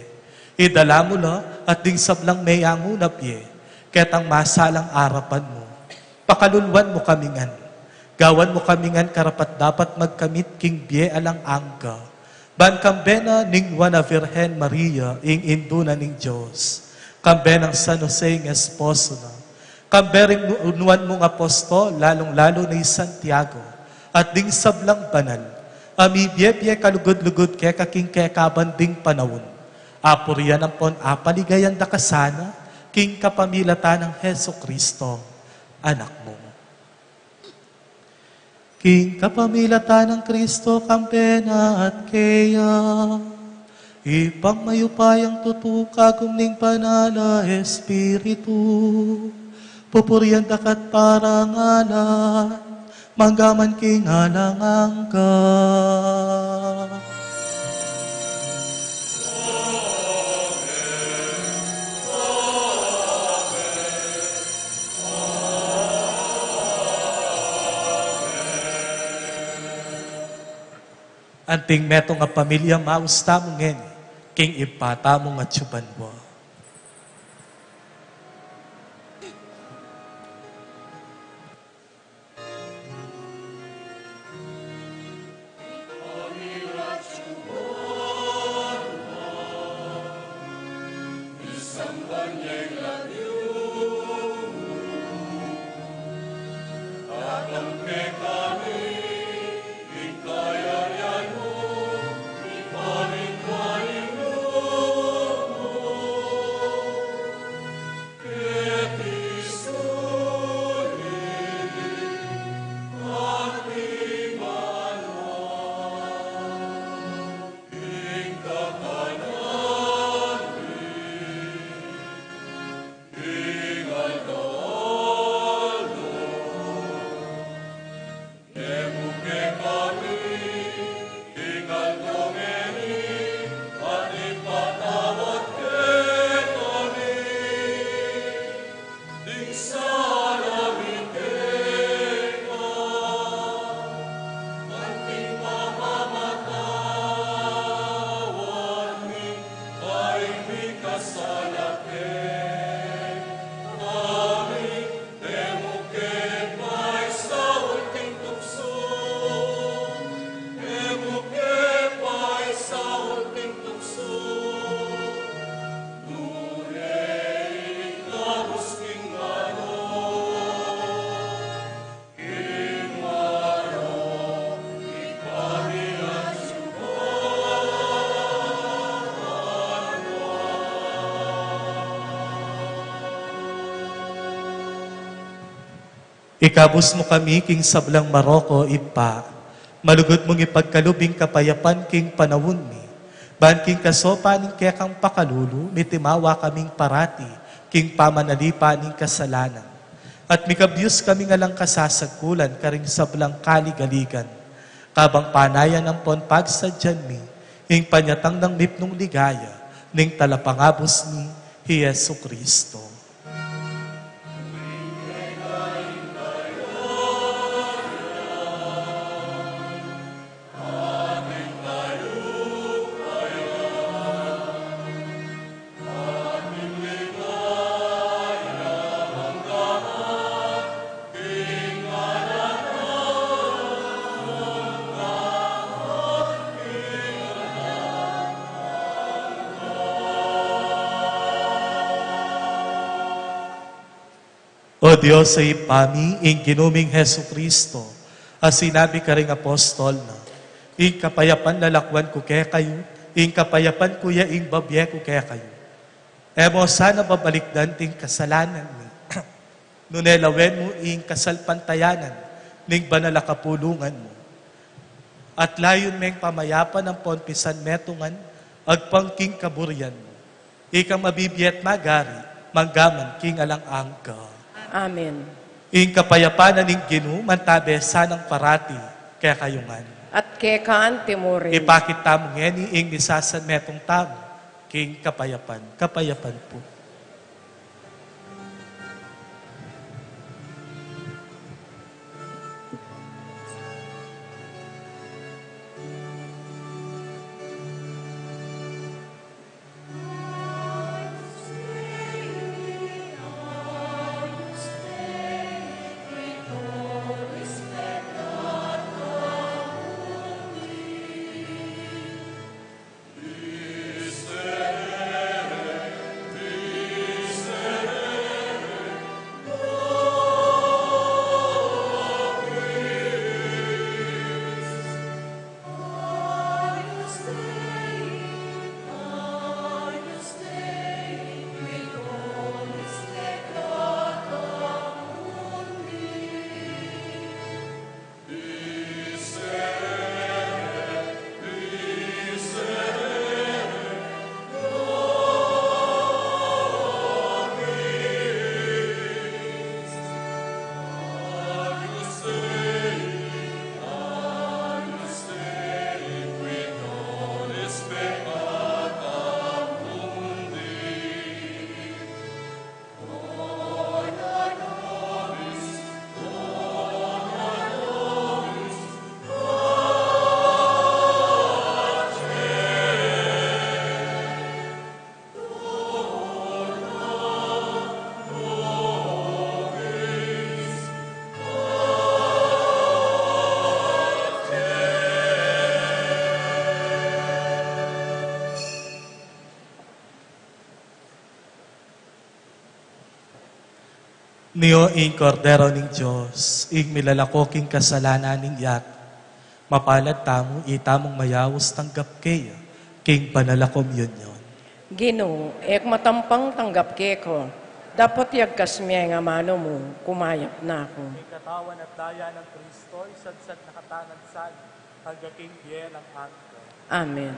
Speaker 4: Idala mo la at ding sablang mayang unapye, ketang masalang arapan mo. Pakalulwan mo kamingan, gawan mo kamingan karapat dapat magkamit king bye alang angka. Ban kambena ning wana Virgen Maria ing induna ning Diyos, kambenang San Jose ng esposo na. Kambering unuan mong apostol, lalong-lalo na Santiago, at ding sablang banal, ami biyebye kalugod-lugod ke kaking ke kabanding panawon. Apuriyan ang pon apaligayan da kasana, king kapamilata ng Heso Kristo, anak mo. King kapamilata ng Kristo, kampena at keya, ipang mayupayang tutuka kumning panala Espiritu. Pupurian dakat parangalan, manggaman king alangang ka. Anting metong nga pamilya mausta mo ngeni, king ipata mo nga tsuban mo. Ikabus mo kami, king sablang Maroko, ipa. Malugod mong ipagkalubing kapayapan, king panawon mi. Ban king kasopa ning kekang pakalulu, mitimawa kaming parati, king pamanalipa ning kasalanan. At mikabyus kami nga lang kasasagkulan, karing sablang kaligaligan. Kabang panayan ng ponpag sa mi, ing panyatang ng mipnong ligaya, ning talapangabos ni Jesu Kristo. O Diyos sa ipami, ing ginuming Heso Kristo, as sinabi ka ring apostol na, ing kapayapan lalakwan ko kaya kayo, ing kapayapan kuya ing babye ko kaya kayo. Emo sana babalikdan ting kasalanan ni, nunelawen mo ing kasalpantayanan, ning banalakapulungan mo. At layon meng pamayapan ng ponpisan metungan, agpangking kaburyan mo. Ikang mabibiyet magari, manggaman king alang angka.
Speaker 1: Amen.
Speaker 4: Ing kapayapanan ning Ginu, mantabe sanang parati, kaya kayungan.
Speaker 1: At kekaan timurin.
Speaker 4: Ipakit tamo ngeni, ing nisasan metong tamo, king kapayapan. Kapayapan po. Niyo ing kordero ning Diyos, ing milalakoking kasalanan ning yak, mapalad tamo, itamong mayawos tanggap kaya, king panalakom yun yun.
Speaker 1: Gino, ek matampang tanggap keko. Dapat yagkas miya nga mano mo, kumayap na ako.
Speaker 4: Ing katawan at daya ng Kristo, isadsad nakatangan sa hanggang king biel ang angka.
Speaker 1: Amen.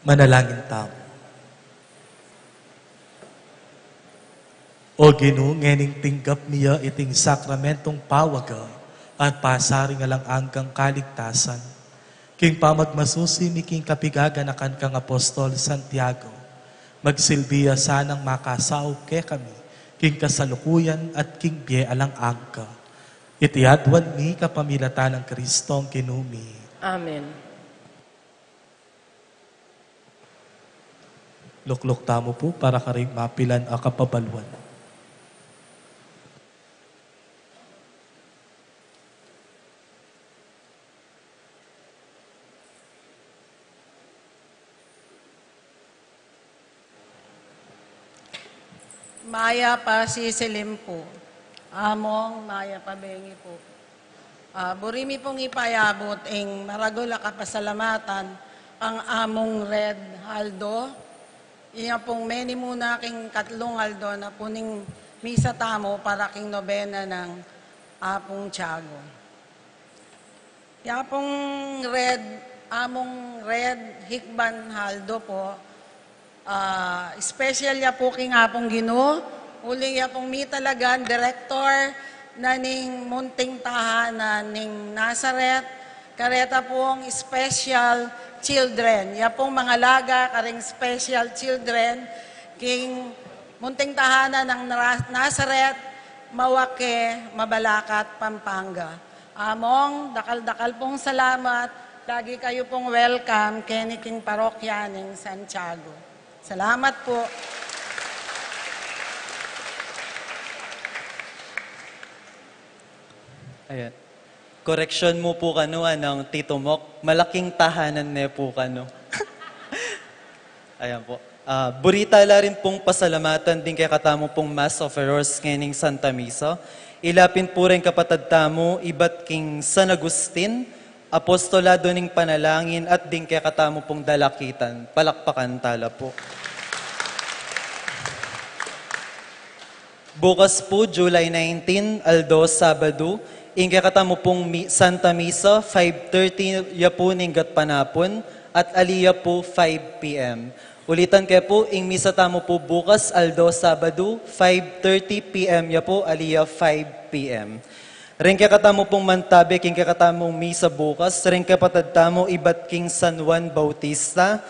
Speaker 4: Manalangin tamo. O Ginoo, ngening tinggap niya iting sakramentong pawaga at pasari nga lang anggang kaligtasan. King pamagmasusi ni King kapigaganakan kang Apostol Santiago, magsilbiya sanang makasao ke kami, King kasalukuyan at King biye alang angka. Itiadwan mi kapamilatan ng Kristong kinumi.
Speaker 1: Amen.
Speaker 4: Lukluk tamo po para karing mapilan ang kapabalwan.
Speaker 7: Maya pa si Selim po. Among Maya pa bengi po. Burimi pong ipayabot ing maragula kapasalamatan ang among Red Haldo. Iya pong meni muna king katlong Haldo na puning misa tamo para king nobena ng apong Tiago. Iya pong among Red Hikban Haldo po. Special ya po king apong Ginoo. Uli ya pong mi talagan, director na ning munting tahanan ning Nazareth. Kareta pong special children. Ya pong mga laga, karing special children. King munting tahanan ng Nazareth, Mawake, Mabalacat, Pampanga. Among, dakal-dakal pong salamat. Lagi kayo pong welcome kini king parokya ning Santiago. Salamat po.
Speaker 3: Ayan. Correction mo po kano ng Tito Mok. Malaking tahanan ne po kano. Ayan po. Burita la rin pong pasalamatan din kay katamo pong Mass Offerers ngayon Santa Misa. Ilapin po rin kapatad tamo, ibat king San Agustin, apostolado ning panalangin at din kay katamo pong dalakitan. Palakpakan tala po. Bukas po, July 19, Aldo, Sabado, ingka katamo pong Santa Misa, 5:30 ya po ninggat panapon, at aliya po 5 p.m. Ulitan kayo po, ing misa tamo po bukas, Aldo, Sabado, 5:30 p.m. ya po, aliya 5 p.m. Ring kaya katamo pong Mantabe, king kaya katamong misa bukas, ring kaya patadtamo ibat king San Juan Bautista,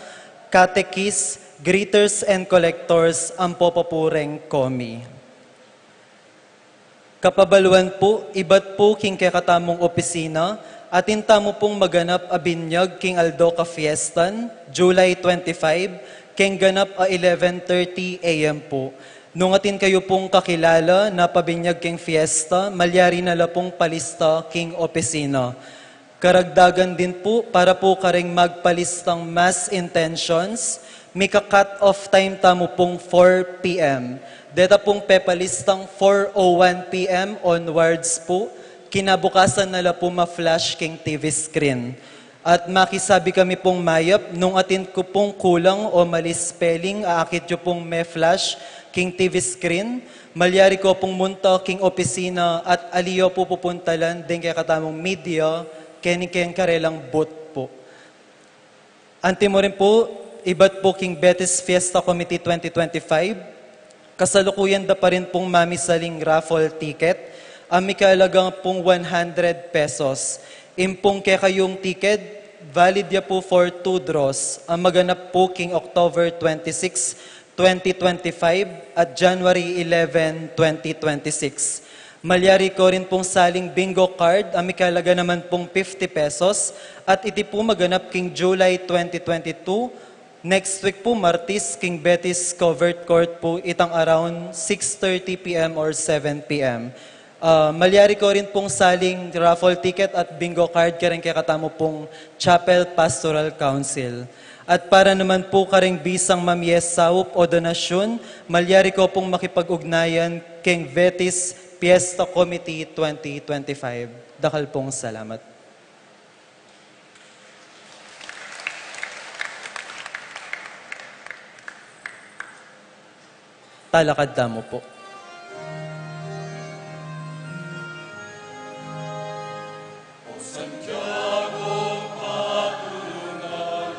Speaker 3: Catechists, Greeters and Collectors, ang popopureng komi. Kapabaluan po, ibat po king kakatamong opisina, atin tamo pong maganap a binyag king Aldo ka fiestan, July 25, king ganap a 11:30 a.m. po. Nung atin kayo pong kakilala na pabinyag king fiesta, malyari na la pong palista king opisina. Karagdagan din po para po karing magpalistang mass intentions, mika cut off time tamo pong 4 p.m. Deta pong pepalistang 4:01 p.m. onwards po, kinabukasan na la po ma-flash king TV screen. At makisabi kami pong mayap, nung atin ko pong kulang o mali spelling, aakit yo pong may flash king TV screen, malyari ko pong munta king opisina at aliyo po pupuntalan din kaya katamong media, ken karelang booth po. Anti mo rin po, ibat po king Betis Fiesta Committee 2025, kasalukuyan da pa rin pong mamisaling raffle ticket. Ang mikalagang pong 100 pesos. Impong kaya kayong ticket, valid ya po for 2 draws. Ang maganap po king October 26, 2025 at January 11, 2026. Malyari ko rin pong saling bingo card. Ang mikalaga naman pong 50 pesos. At iti po maganap king July 2022. Next week po, Martis, King Betis Covered Court po, itang around 6:30 p.m. or 7 p.m. Malyari ko rin pong saling raffle ticket at bingo card karing kaya katamo pong Chapel Pastoral Council. At para naman po karing bisang mamiyes saup o donasyon, malyari ko pong makipag-ugnayan King Betis Fiesta Committee 2025. Dakal pong salamat. Talakad damo po.
Speaker 5: Santiago, patulungan,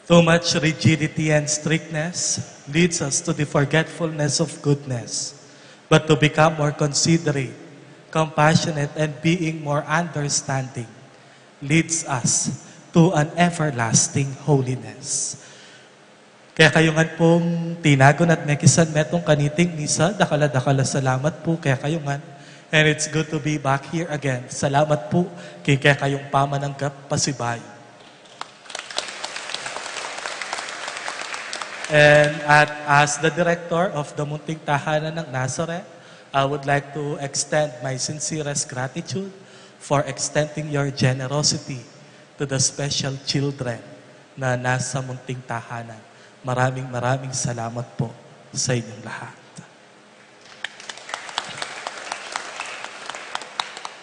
Speaker 4: Too much rigidity and strictness leads us to the forgetfulness of goodness, but to become more considerate, compassionate, and being more understanding leads us to an everlasting holiness. Kaya kayungan pong tinagon at mekisan metong kaniting misa, dakala-dakala salamat po kaya kayungan. And it's good to be back here again. Salamat po kaya kayong pamananggap pasibayo. And as the director of the Munting Tahanan ng Nazareth, I would like to extend my sincerest gratitude for extending your generosity to the special children na nasa Munting Tahanan. Maraming salamat po sa inyong lahat.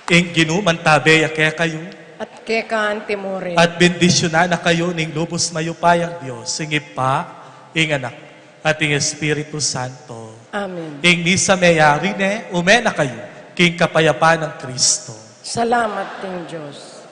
Speaker 4: Ing ginuman tabe kaya kayo
Speaker 1: At kekaan timuri.
Speaker 4: at bendisyonan na kayo ning lubos mayupayang Diyos, singip pa, ing anak, at ing Espiritu Santo.
Speaker 1: Amen.
Speaker 4: Ing misa mayari ne, umena kayo, king kapayapaan ng Kristo.
Speaker 1: Salamat ting Diyos.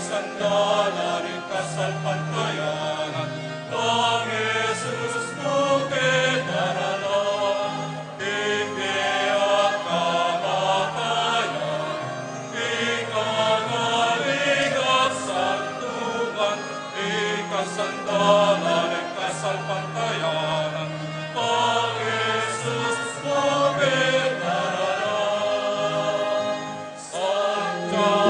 Speaker 5: Sandalan, kasal pantayangan, ang Jesus bukit aralan, hindi at kamatayan, ikanalig at santungan, ikasandalan, kasal pantayangan, ang Jesus bukit aralan, Santa.